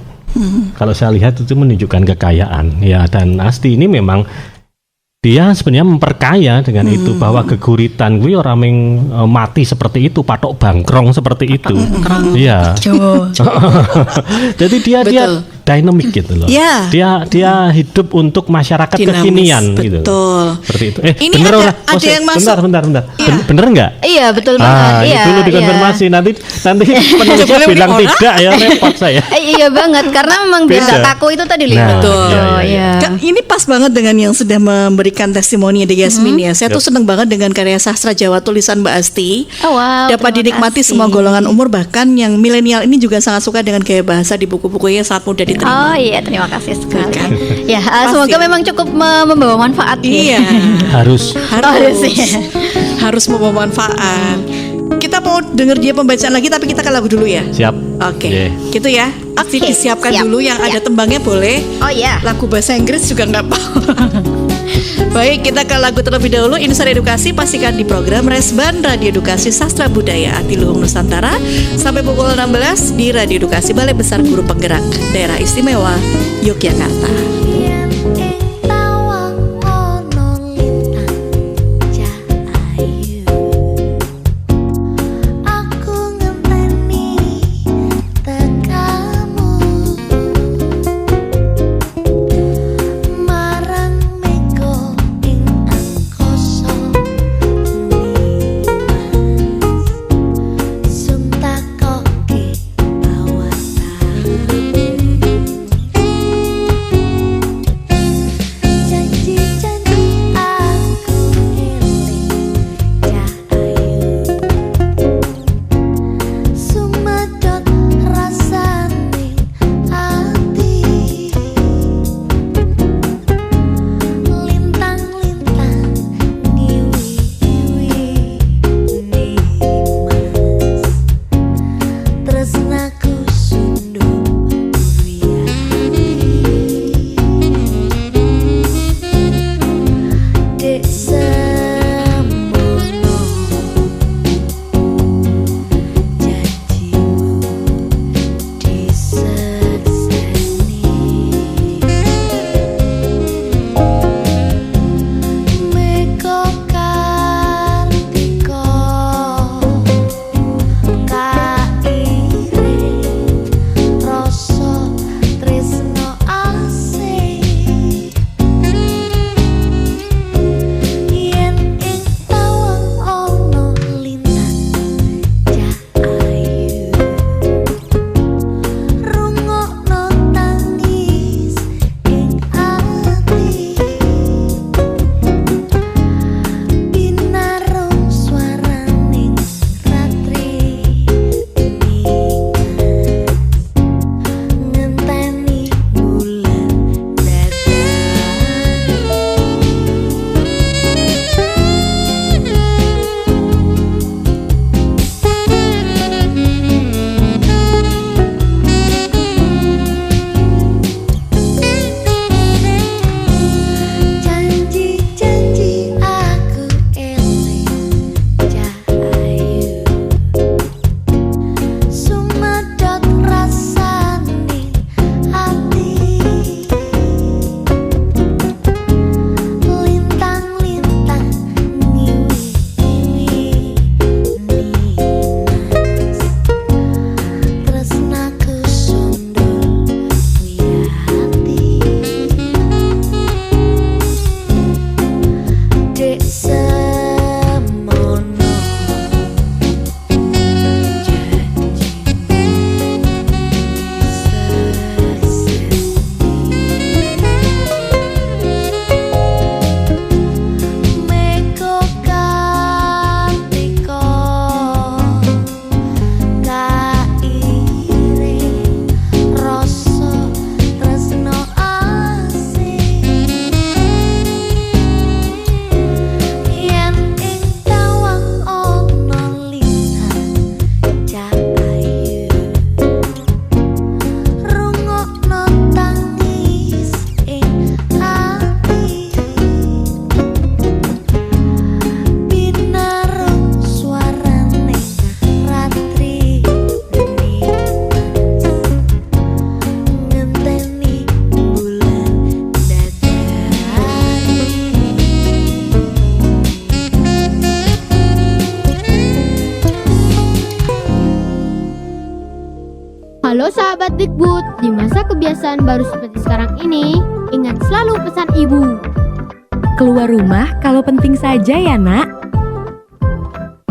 Kalau saya lihat itu menunjukkan kekayaan ya, dan Asti ini memang dia sebenarnya memperkaya dengan itu bahwa geguritan gue orang yang mati seperti itu, patok bangkrong seperti itu. Iya. Jadi dia dynamic gitu loh. Ya. Dia hidup untuk masyarakat Dinamis, kekinian gitu. betul. Seperti itu. Ini bener ada- ora? ada Maksud- yang masuk. Bentar. Iya. Bener nggak? Iya betul banget. Ah, Iya, dulu iya. dikonfirmasi nanti penulisnya Boleh bilang orang? tidak ya repot saya. Iya banget karena memang biar Beda. nggak kaku itu tadi Nah, betul. iya, iya. Iya. Ini pas banget dengan yang sudah memberikan testimoni di Yasmin ya. Saya tuh seneng banget dengan karya sastra Jawa tulisan Mbak Asti. Oh, wow, Dapat terima dinikmati kasih. semua golongan umur, bahkan yang milenial ini juga sangat suka dengan gaya bahasa di buku-bukunya, sangat mudah diterima. Oh iya, terima kasih sekali. Kan? Ya, Pasti. semoga memang cukup membawa manfaat. Iya, Harus. harus iya. harus membawa manfaat. Kita mau denger dia pembacaan lagi, tapi kita ke lagu dulu ya. Siap. Oke, Iya. gitu ya. Aktif Oke, disiapkan siap, dulu yang ada siap. tembangnya boleh. Oh iya. Lagu bahasa Inggris juga nggak apa. Baik, kita ke lagu terlebih dahulu. Insan Edukasi pastikan di program Resban Radio Edukasi Sastra Budaya Atiluhung Nusantara sampai pukul 16 di Radio Edukasi Balai Besar Guru Penggerak Daerah Istimewa Yogyakarta. Yen ing tawang ana lintang cahayu, aku ngenteni tekamu marang meko ing angkasa nimas suntakoke awatan. Halo sahabat Dikbud, di masa kebiasaan baru seperti sekarang ini, ingat selalu pesan ibu. Keluar rumah kalau penting saja ya nak.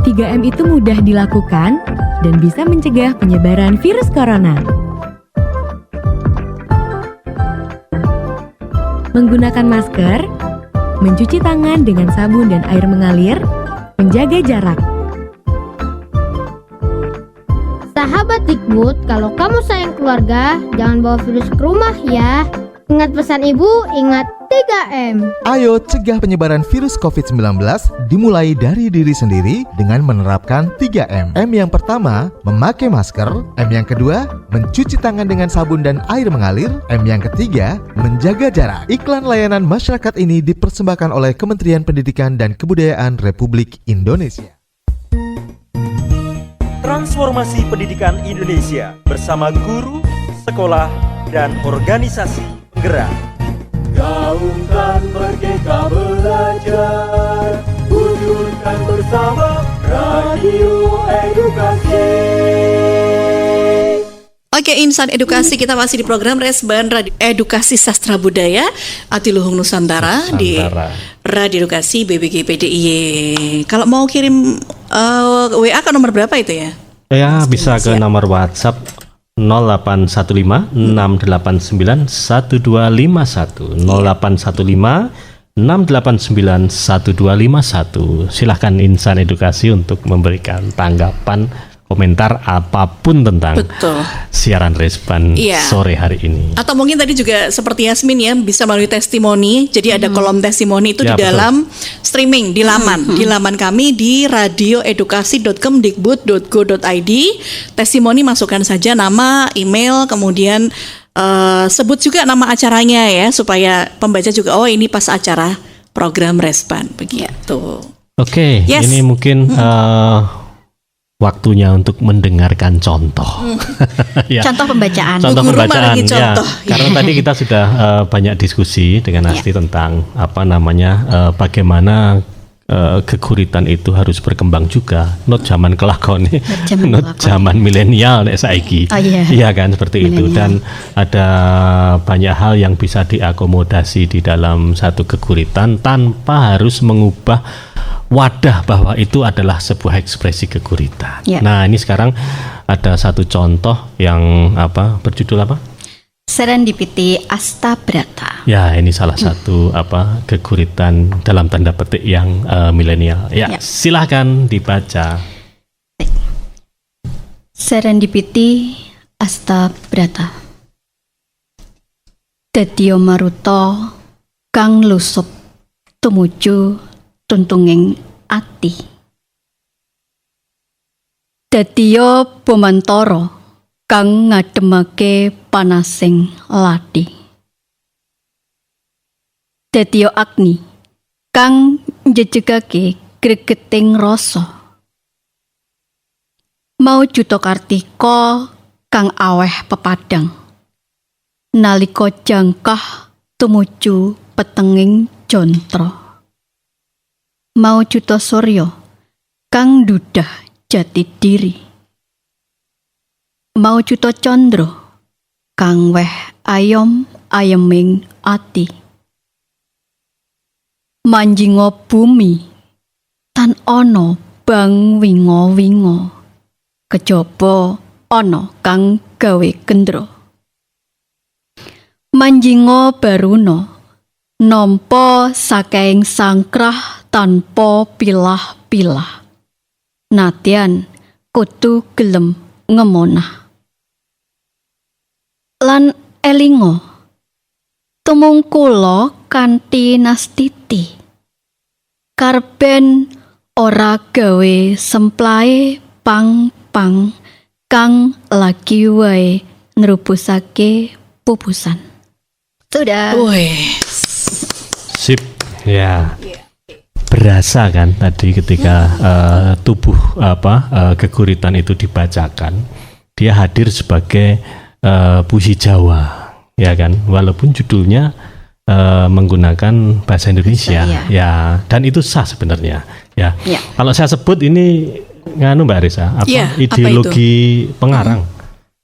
3M itu mudah dilakukan dan bisa mencegah penyebaran virus corona. Menggunakan masker, mencuci tangan dengan sabun dan air mengalir, menjaga jarak. Sahabat Dikbud, kalau kamu sayang keluarga, jangan bawa virus ke rumah ya. Ingat pesan ibu, ingat 3M. Ayo cegah penyebaran virus COVID-19 dimulai dari diri sendiri dengan menerapkan 3M. M yang pertama, memakai masker. M yang kedua, mencuci tangan dengan sabun dan air mengalir. M yang ketiga, menjaga jarak. Iklan layanan masyarakat ini dipersembahkan oleh Kementerian Pendidikan dan Kebudayaan Republik Indonesia. Transformasi pendidikan Indonesia bersama guru, sekolah, dan organisasi penggerak. Gaungkan Merdeka Belajar, wujudkan bersama Radio Edukasi. Oke, Insan Edukasi, kita masih di program Resban Radio Edukasi Sastra Budaya Atiluhung Nusantara di Radio Edukasi BBG PDIY. Kalau mau kirim WA ke nomor berapa itu ya? Ya, bisa ke nomor WhatsApp 0815 689 1251 0815 689 1251. Silahkan Insan Edukasi untuk memberikan tanggapan, komentar apapun tentang siaran Resban sore hari ini. Atau mungkin tadi juga seperti Yasmin ya, bisa melalui testimoni. Jadi ada kolom testimoni itu di dalam streaming di laman kami di radioedukasi.kemdikbud.go.id. Testimoni masukkan saja nama, email, kemudian sebut juga nama acaranya ya, supaya pembaca juga ini pas acara program Resban begitu. Oke, ini mungkin waktunya untuk mendengarkan contoh. Ya. Contoh pembacaan. Contoh pembacaan. Ya. Contoh. Karena tadi kita sudah banyak diskusi dengan Asti tentang bagaimana keguritan itu harus berkembang juga. Not zaman kelakon, not zaman milenial saiki. Iya kan seperti itu. Dan ada banyak hal yang bisa diakomodasi di dalam satu keguritan tanpa harus mengubah wadah bahwa itu adalah sebuah ekspresi keguritan. Nah, ini sekarang ada satu contoh yang berjudul apa? Serendipity Astabrata. Ya, ini salah satu keguritan dalam tanda petik yang milenial. Ya, silahkan dibaca. Serendipity Astabrata. Dadya maruta kang lusup tumuju tuntunging ati. Dadya bomantara kang ngadhemake panasing lati. Dadya agni kang njejegake gregeting rasa. Maujuda Kartika kang aweh pepadang. Nalika jangkah tumuju petenging jantra. Maujuda Surya kang dudah jati diri. Maujuda Candra kang weh ayem-ayeming ati. Manjinga bumi tan ana bang winga-winga. Kejaba ana kang gawe gendra. Manjinga baruna nampa saking sangkrah tanpa pilah-pilah. Nadyan kudu gelem ngemonah. Lan elinga tumung kula kanthi nastiti. Karben ora gawe semplae pang-pang kang lagi wae nrubusake pupusan. Sudah. Sip, ya. Berasa kan tadi ketika tubuh keguritan itu dibacakan, dia hadir sebagai puisi Jawa, ya kan, walaupun judulnya menggunakan bahasa Indonesia, ya, dan itu sah sebenarnya, ya. Kalau saya sebut ini Mbak Risa, ideologi pengarang.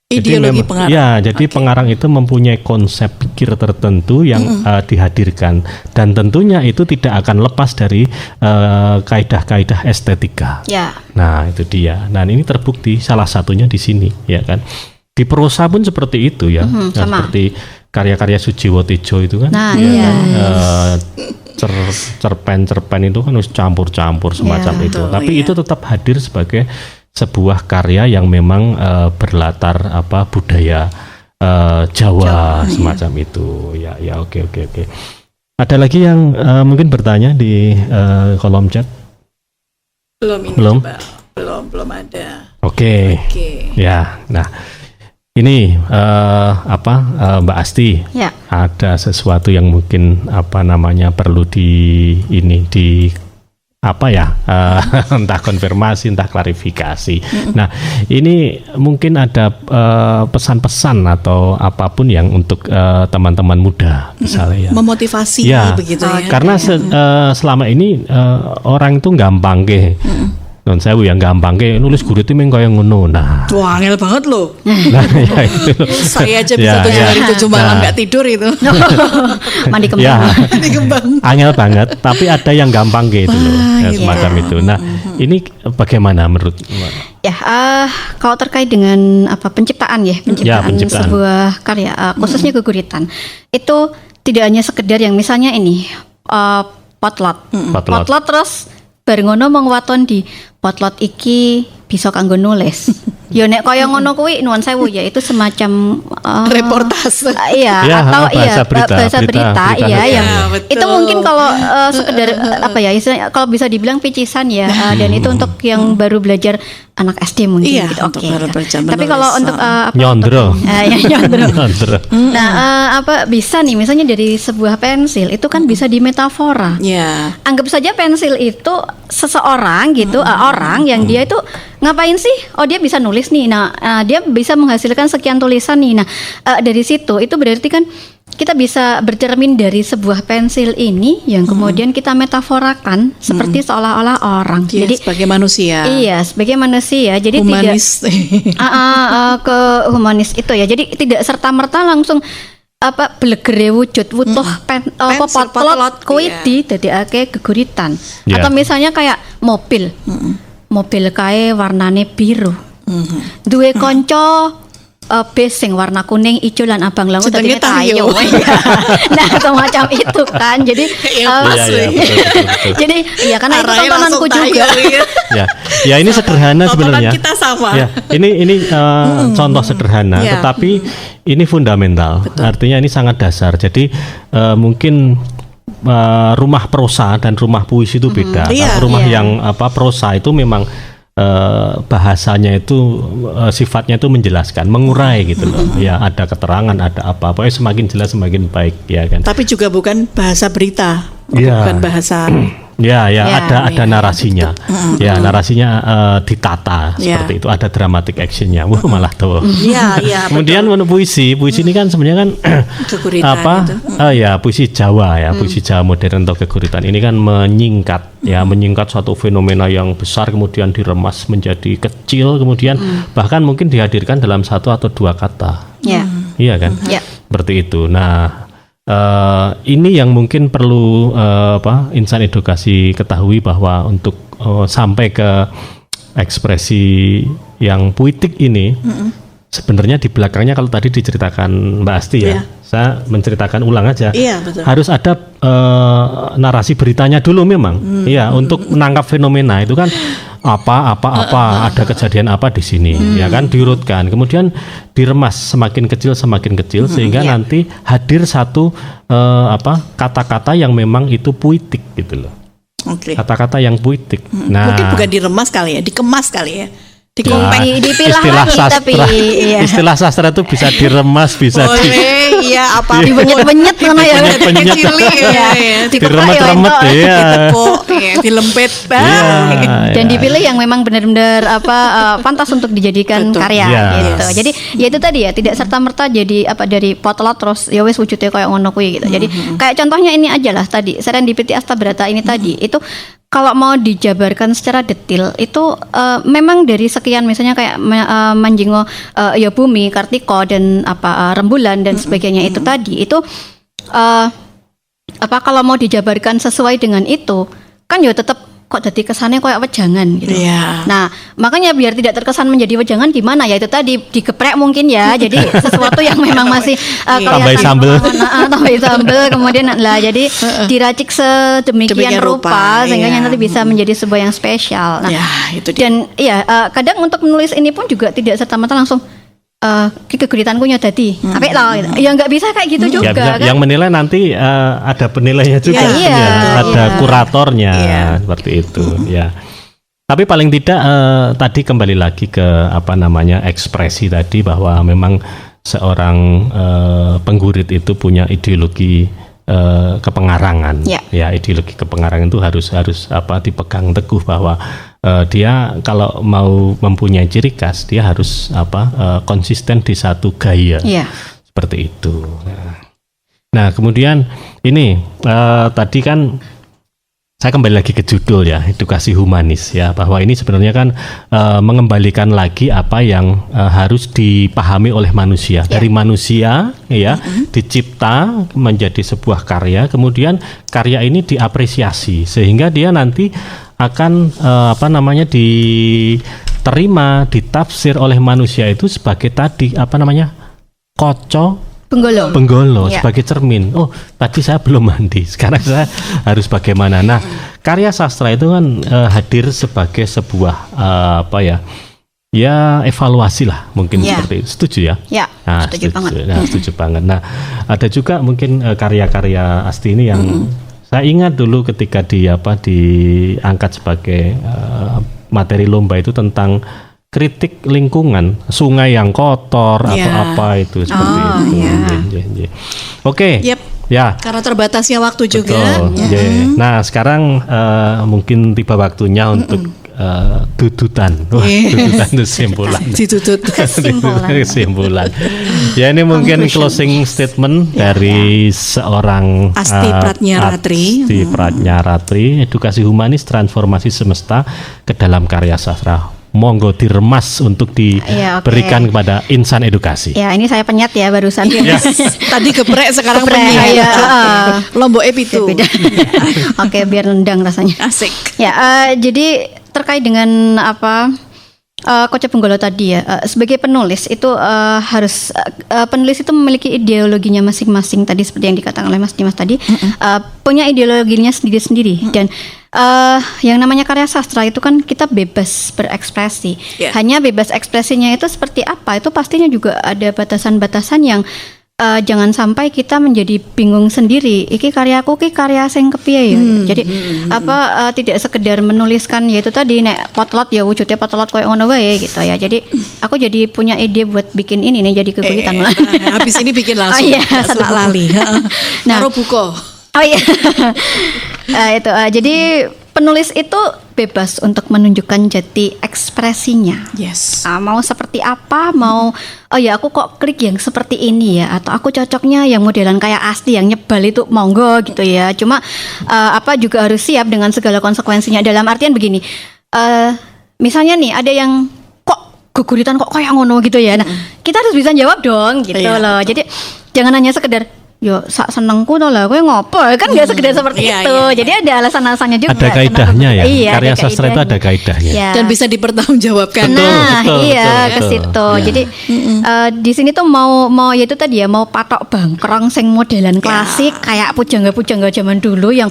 Ideologi pengarang. Ya, jadi pengarang itu mempunyai konsep pikir tertentu yang dihadirkan, dan tentunya itu tidak akan lepas dari kaidah-kaidah estetika. Ya. Nah, itu dia. Nah, ini terbukti salah satunya di sini, ya kan. Di prosa pun seperti itu ya. Nah, seperti karya-karya Sujiwo Tejo itu kan. Nah, ya kan? Cerpen-cerpen itu kan harus campur-campur semacam itu. betul, Tapi iya. itu tetap hadir sebagai sebuah karya yang memang berlatar budaya Jawa semacam itu. Ya, oke. Ada lagi yang mungkin bertanya di kolom chat? Belum ada. Oke. Ya, nah ini Mbak Asti, Ya. ada sesuatu yang mungkin perlu entah konfirmasi, entah klarifikasi. Nah, ini mungkin ada pesan-pesan atau apapun yang untuk teman-teman muda misalnya ya. Memotivasi Ya, begitu ya. karena selama ini orang itu gampang ke. Non sewu yang gampang ke nulis guru itu meng kaya ngono. Nah. Wah, angel banget loh. Nah, ya itu. Saya aja bisa 7 hari 7 malam nggak tidur itu. Mandi kembang. Ya, Mandi kembang. angel banget. Tapi ada yang gampang gitu loh, ya, semacam itu. Nah, ini bagaimana menurut Mbak? Ya, kalau terkait dengan penciptaan penciptaan. sebuah karya, khususnya geguritan, itu tidak hanya sekedar yang misalnya ini potlot, potlot terus bareng ngono mong waton di potlot iki bisa kanggo nulis. Ya nek kaya ngono kuwi nuwun sewu ya, itu semacam reportase. Iya, Ya, atau bahasa berita, iya yang betul. itu mungkin kalau sekedar istilahnya kalau bisa dibilang picisan ya, dan itu untuk yang baru belajar anak SD mungkin Iya, gitu. untuk Oke. baru belajar Tapi menulis. kalau untuk Nyondro. nyondro. Nyondro. Nah, bisa nih misalnya dari sebuah pensil itu kan bisa dimetafora. Ya. Anggap saja pensil itu seseorang gitu, orang yang dia itu ngapain sih? Oh, dia bisa nulis nih. Nah, dia bisa menghasilkan sekian tulisan nih. Nah, dari situ itu berarti kan kita bisa bercermin dari sebuah pensil ini yang kemudian kita metaforakan seperti seolah-olah orang. Dia Jadi sebagai manusia. iya, sebagai manusia. Jadi Humanis. ke humanis itu ya. Jadi tidak serta-merta langsung belegere wujud wutuh Pensil, potlot potlot, kuwi iya. didadekake geguritan. Iya. Atau misalnya kayak mobil. Mobil kae warnane biru. Duwe kanca base sing warna kuning, ijo lan abang langu Jenenge tadi Tayo. Nah, semacam itu kan. Jadi Betul. jadi ya karena itu Arahnya tontonanku langsung juga. Tayo, ya. Ya ini sederhana Tontonan sebenarnya. kita sama. Ya, ini contoh sederhana, Ya. tetapi ini fundamental. Artinya ini sangat dasar. Jadi mungkin rumah prosa dan rumah puisi itu beda. Iya, Rumah iya. yang prosa itu memang bahasanya itu sifatnya itu menjelaskan, mengurai gitu loh. Ya, ada keterangan, ada apa. Pokoknya semakin jelas semakin baik, ya kan. Tapi juga bukan bahasa berita. Iya. Bukan bahasa Ya, Ya, ada narasinya. Ya, narasinya ditata Ya. seperti itu. Ada dramatic actionnya. Wah, malah tuh. Iya, iya. Kemudian puisi ini kan sebenarnya kan Keguritan itu. puisi Jawa ya, puisi Jawa modern atau keguritan ini kan menyingkat suatu fenomena yang besar kemudian diremas menjadi kecil, kemudian bahkan mungkin dihadirkan dalam 1 atau 2 kata. Ya. Iya kan? Ya. Seperti itu. Nah, ini yang mungkin perlu insan edukasi ketahui bahwa untuk sampai ke ekspresi yang puitik ini sebenarnya di belakangnya kalau tadi diceritakan Mbak Asti ya, Iya. saya menceritakan ulang aja. Iya, betul. Harus ada narasi beritanya dulu memang. Iya, untuk menangkap fenomena itu kan apa ada kejadian apa di sini, ya kan, diurutkan, kemudian diremas semakin kecil sehingga nanti hadir satu kata-kata yang memang itu puitik gitu loh. Oke. Kata-kata yang puitik. Nah, Mungkin bukan diremas kali ya, dikemas kali ya. Dikompek. Dipilah istilah lagi sastra, tapi iya. istilah sastra itu bisa diremas, bisa Boleh, iya apa Dibenyet-benyet ngono ya. Dibenyet-benyet. Diremet-remet ya. dilempet. Iya, Dan iya. dipilih yang memang benar-benar pantas untuk dijadikan Betul. karya Yes. gitu. Jadi ya itu tadi ya, tidak serta merta jadi dari potlot terus ya wes wujudnya kayak ngono kuwi gitu. Jadi kayak contohnya ini aja lah tadi Serendipity Astabrata ini tadi itu kalau mau dijabarkan secara detail itu memang dari sekian misalnya kayak Manjinggo ya Bumi, Kartiko dan Rembulan dan sebagainya itu tadi itu kalau mau dijabarkan sesuai dengan itu kan ya tetap kok jadi kesannya kayak wejangan gitu. Iya. Nah, makanya biar tidak terkesan menjadi wejangan gimana ya itu tadi digeprek mungkin ya. Jadi sesuatu yang memang masih tambahin sambel. Tambahin sambel kemudian lah jadi diracik sedemikian rupa sehingga nanti bisa menjadi sebuah yang spesial. Nah, ya, itu dia. dan kadang untuk menulis ini pun juga tidak serta-merta langsung keguritanku nyadati apik lah gitu. Ya nggak bisa kayak gitu juga bisa. kan? Yang menilai nanti ada penilainya juga, ada kuratornya seperti itu ya. Tapi paling tidak tadi kembali lagi ke ekspresi tadi bahwa memang seorang penggurit itu punya ideologi kepengarangan. Ya ideologi kepengarangan itu harus dipegang teguh bahwa dia kalau mau mempunyai ciri khas dia harus konsisten di satu gaya seperti itu. Nah kemudian ini tadi kan saya kembali lagi ke judul ya, edukasi humanis ya, bahwa ini sebenarnya kan mengembalikan lagi apa yang harus dipahami oleh manusia. Dari manusia ya dicipta menjadi sebuah karya, kemudian karya ini diapresiasi sehingga dia nanti akan diterima, ditafsir oleh manusia itu sebagai tadi koco Benggolo sebagai cermin. Oh, tadi saya belum mandi, sekarang saya harus bagaimana? Nah, karya sastra itu kan hadir sebagai sebuah evaluasi lah mungkin seperti itu. Setuju ya? Ya, nah, setuju banget. Nah, setuju banget. Nah, ada juga mungkin karya-karya Asti ini yang saya ingat dulu ketika diangkat sebagai materi lomba itu tentang kritik lingkungan, sungai yang kotor atau apa itu seperti itu. Oke. Ya. Karena terbatasnya waktu juga. Nah, sekarang mungkin tiba waktunya untuk dudutan. Dudutan itu kesimpulan. Ditutut kesimpulan. Ya ini mungkin closing statement dari seorang Asti Pratnya-Ratri. Asti Pratnya-Ratri, edukasi humanis transformasi semesta ke dalam karya sastra. Monggo diremas untuk diberikan kepada insan edukasi. Ya, ini saya penyat ya barusan. Tadi geprek, sekarang penyat. Lombok epitu. Oke, biar nendang rasanya. Asik. Ya, jadi terkait dengan Koco Benggolo tadi ya, sebagai penulis itu harus penulis itu memiliki ideologinya masing-masing tadi seperti yang dikatakan oleh Mas Dimas tadi, punya ideologinya sendiri-sendiri dan yang namanya karya sastra itu kan kita bebas berekspresi. Hanya bebas ekspresinya itu seperti apa? Itu pastinya juga ada batasan-batasan yang jangan sampai kita menjadi bingung sendiri. Iki karyaku, iki karya sing kepiye ya. Jadi tidak sekedar menuliskan yaitu tadi nek potlot ya wujudnya potlot koyo ngono wae gitu ya. Jadi aku jadi punya ide buat bikin ini nih jadi keguritan. Habis ini bikin langsung. Salah lali. Naruh buko. Oh iya. Jadi penulis itu bebas untuk menunjukkan jati ekspresinya. Mau seperti apa, mau aku kok klik yang seperti ini ya, atau aku cocoknya yang modelan kayak Asti yang nyebal itu monggo gitu ya. Cuma juga harus siap dengan segala konsekuensinya. Dalam artian begini, misalnya nih ada yang kok guguritan kok kayak ngono gitu ya. Nah, kita harus bisa jawab dong gitu loh. Jadi jangan hanya sekedar yo sak senengku to lah kowe ngopo kan nggak sekedar seperti itu. Jadi ada alasan-alasannya juga. Ada kaidahnya ya. Karya sastra itu ada kaidahnya. Dan bisa dipertanggungjawabkan. Betul, ke situ. Jadi di sini tuh mau yaitu tadi ya mau patok bangkrong sing modelan klasik kayak pujangga-pujangga zaman dulu yang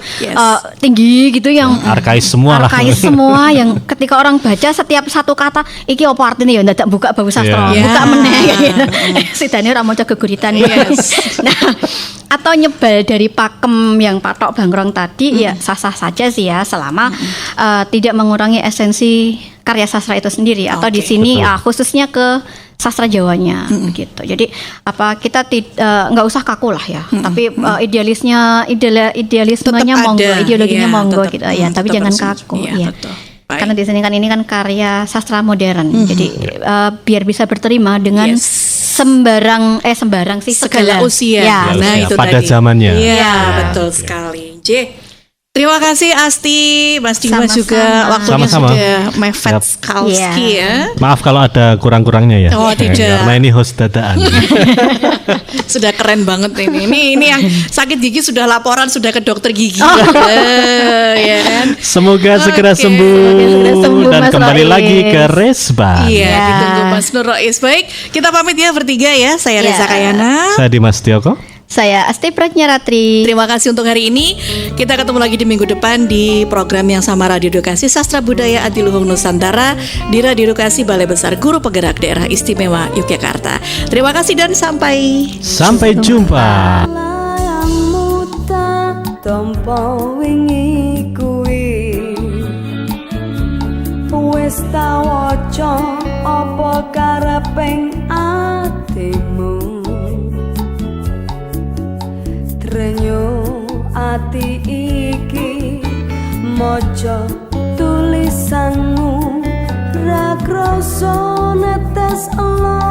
tinggi gitu yang arkais semua yang ketika orang baca setiap satu kata iki apa artinya ya ndadak buka bau sastra buka meneh gitu. Sidane ora maca geguritan. Nah, atau nyebal dari pakem yang patok bangkrong tadi ya sah-sah saja sih ya selama tidak mengurangi esensi karya sastra itu sendiri atau di sini khususnya ke sastra Jawanya begitu. Jadi kita nggak usah kaku lah ya, tapi idealismenya monggo, ideologinya monggo gitu ya, tapi jangan kaku ya. Karena di sini kan ini kan karya sastra modern, jadi biar bisa berterima dengan sembarang segala usia. Ya, nah itu pada tadi. Zamannya. Iya, betul sekali. Terima kasih Asti, Mas Dimas Sama-sama. juga waktunya Sama-sama. sudah mepet Siap. sekali ya. Maaf kalau ada kurang-kurangnya ya. Oh, tidak. Karena ini host dadaan. Sudah keren banget ini. Ini yang sakit gigi sudah laporan sudah ke dokter gigi. Ya kan? Semoga segera Oke. sembuh, Segera sembuh, dan Mas kembali Rais. lagi ke Resban. Iya, Ya. ditunggu Mas Nur Rois. Baik, kita pamit ya bertiga ya. Saya Reza Ya. Kayana. Saya Dimas Tioko. Saya Asti Pratnyaratri. Terima kasih untuk hari ini. Kita ketemu lagi di minggu depan di program yang sama Radio Edukasi Sastra Budaya Adiluhung Nusantara di Radio Edukasi Balai Besar Guru Penggerak Daerah Istimewa Yogyakarta. Terima kasih dan sampai Jumpa. Layang muta tompo wingi kuwi wis ta waca apa kareping atimu Trenyo ati iki maca tulisanmu ra krasa netes elo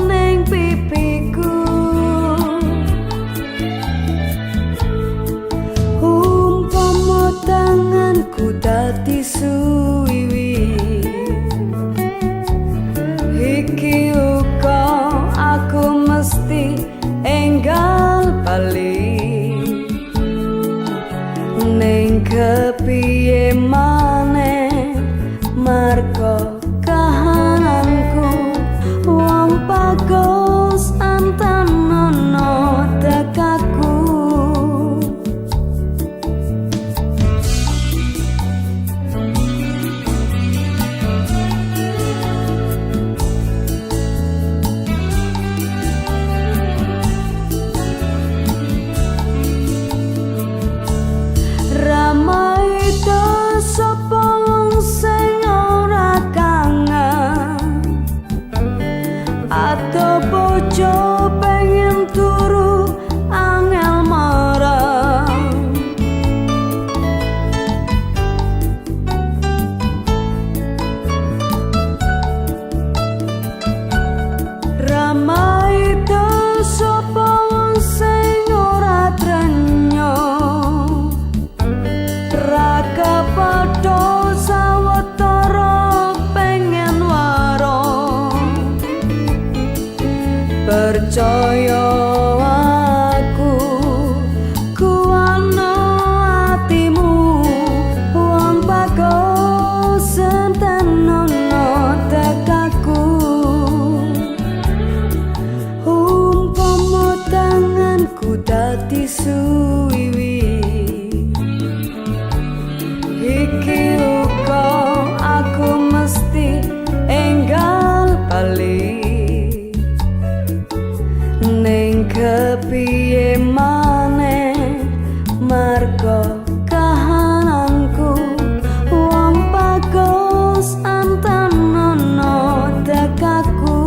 ning pipiku umpama tanganku dadi suwiwi iki uga aku mesti enggal bali ning kepiye maneh marga kahananku wong bagus antanono dekaku ramai to sapa wong sing ora kangen atau bojo pengen turu angel marang ramai to sapa wong sing ora trenyo Raka padha sawetara pengen warung percaya aku kuwana atimu wong bagus entenono dekaku umpama tanganku dadi suwiwi iki uga aku mesti enggal bali ning kepiye maneh marga kahananku wong bagus antanono dekaku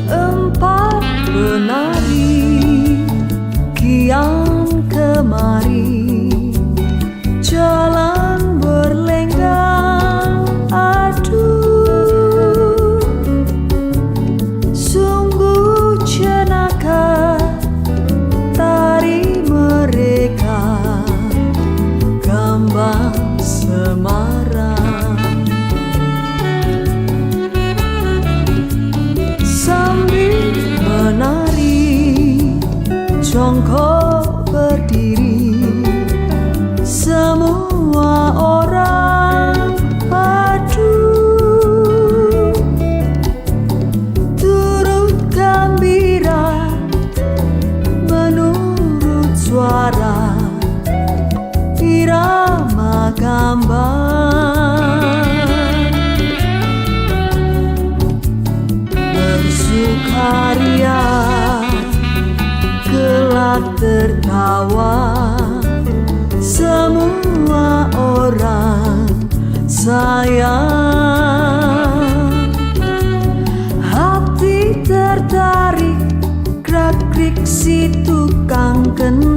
Empat penari kian kemari, jalan berlenggang aduh, sungguh jenaka tari mereka, gambang Semarang. Sambil menari, jongkok berdiri, semua orang aduh, turut gembira menurut suara irama gambang. Bersukaria kelak tertawa, semua orang sayang. Hati tertarik, gerak-gerik si tukang kena.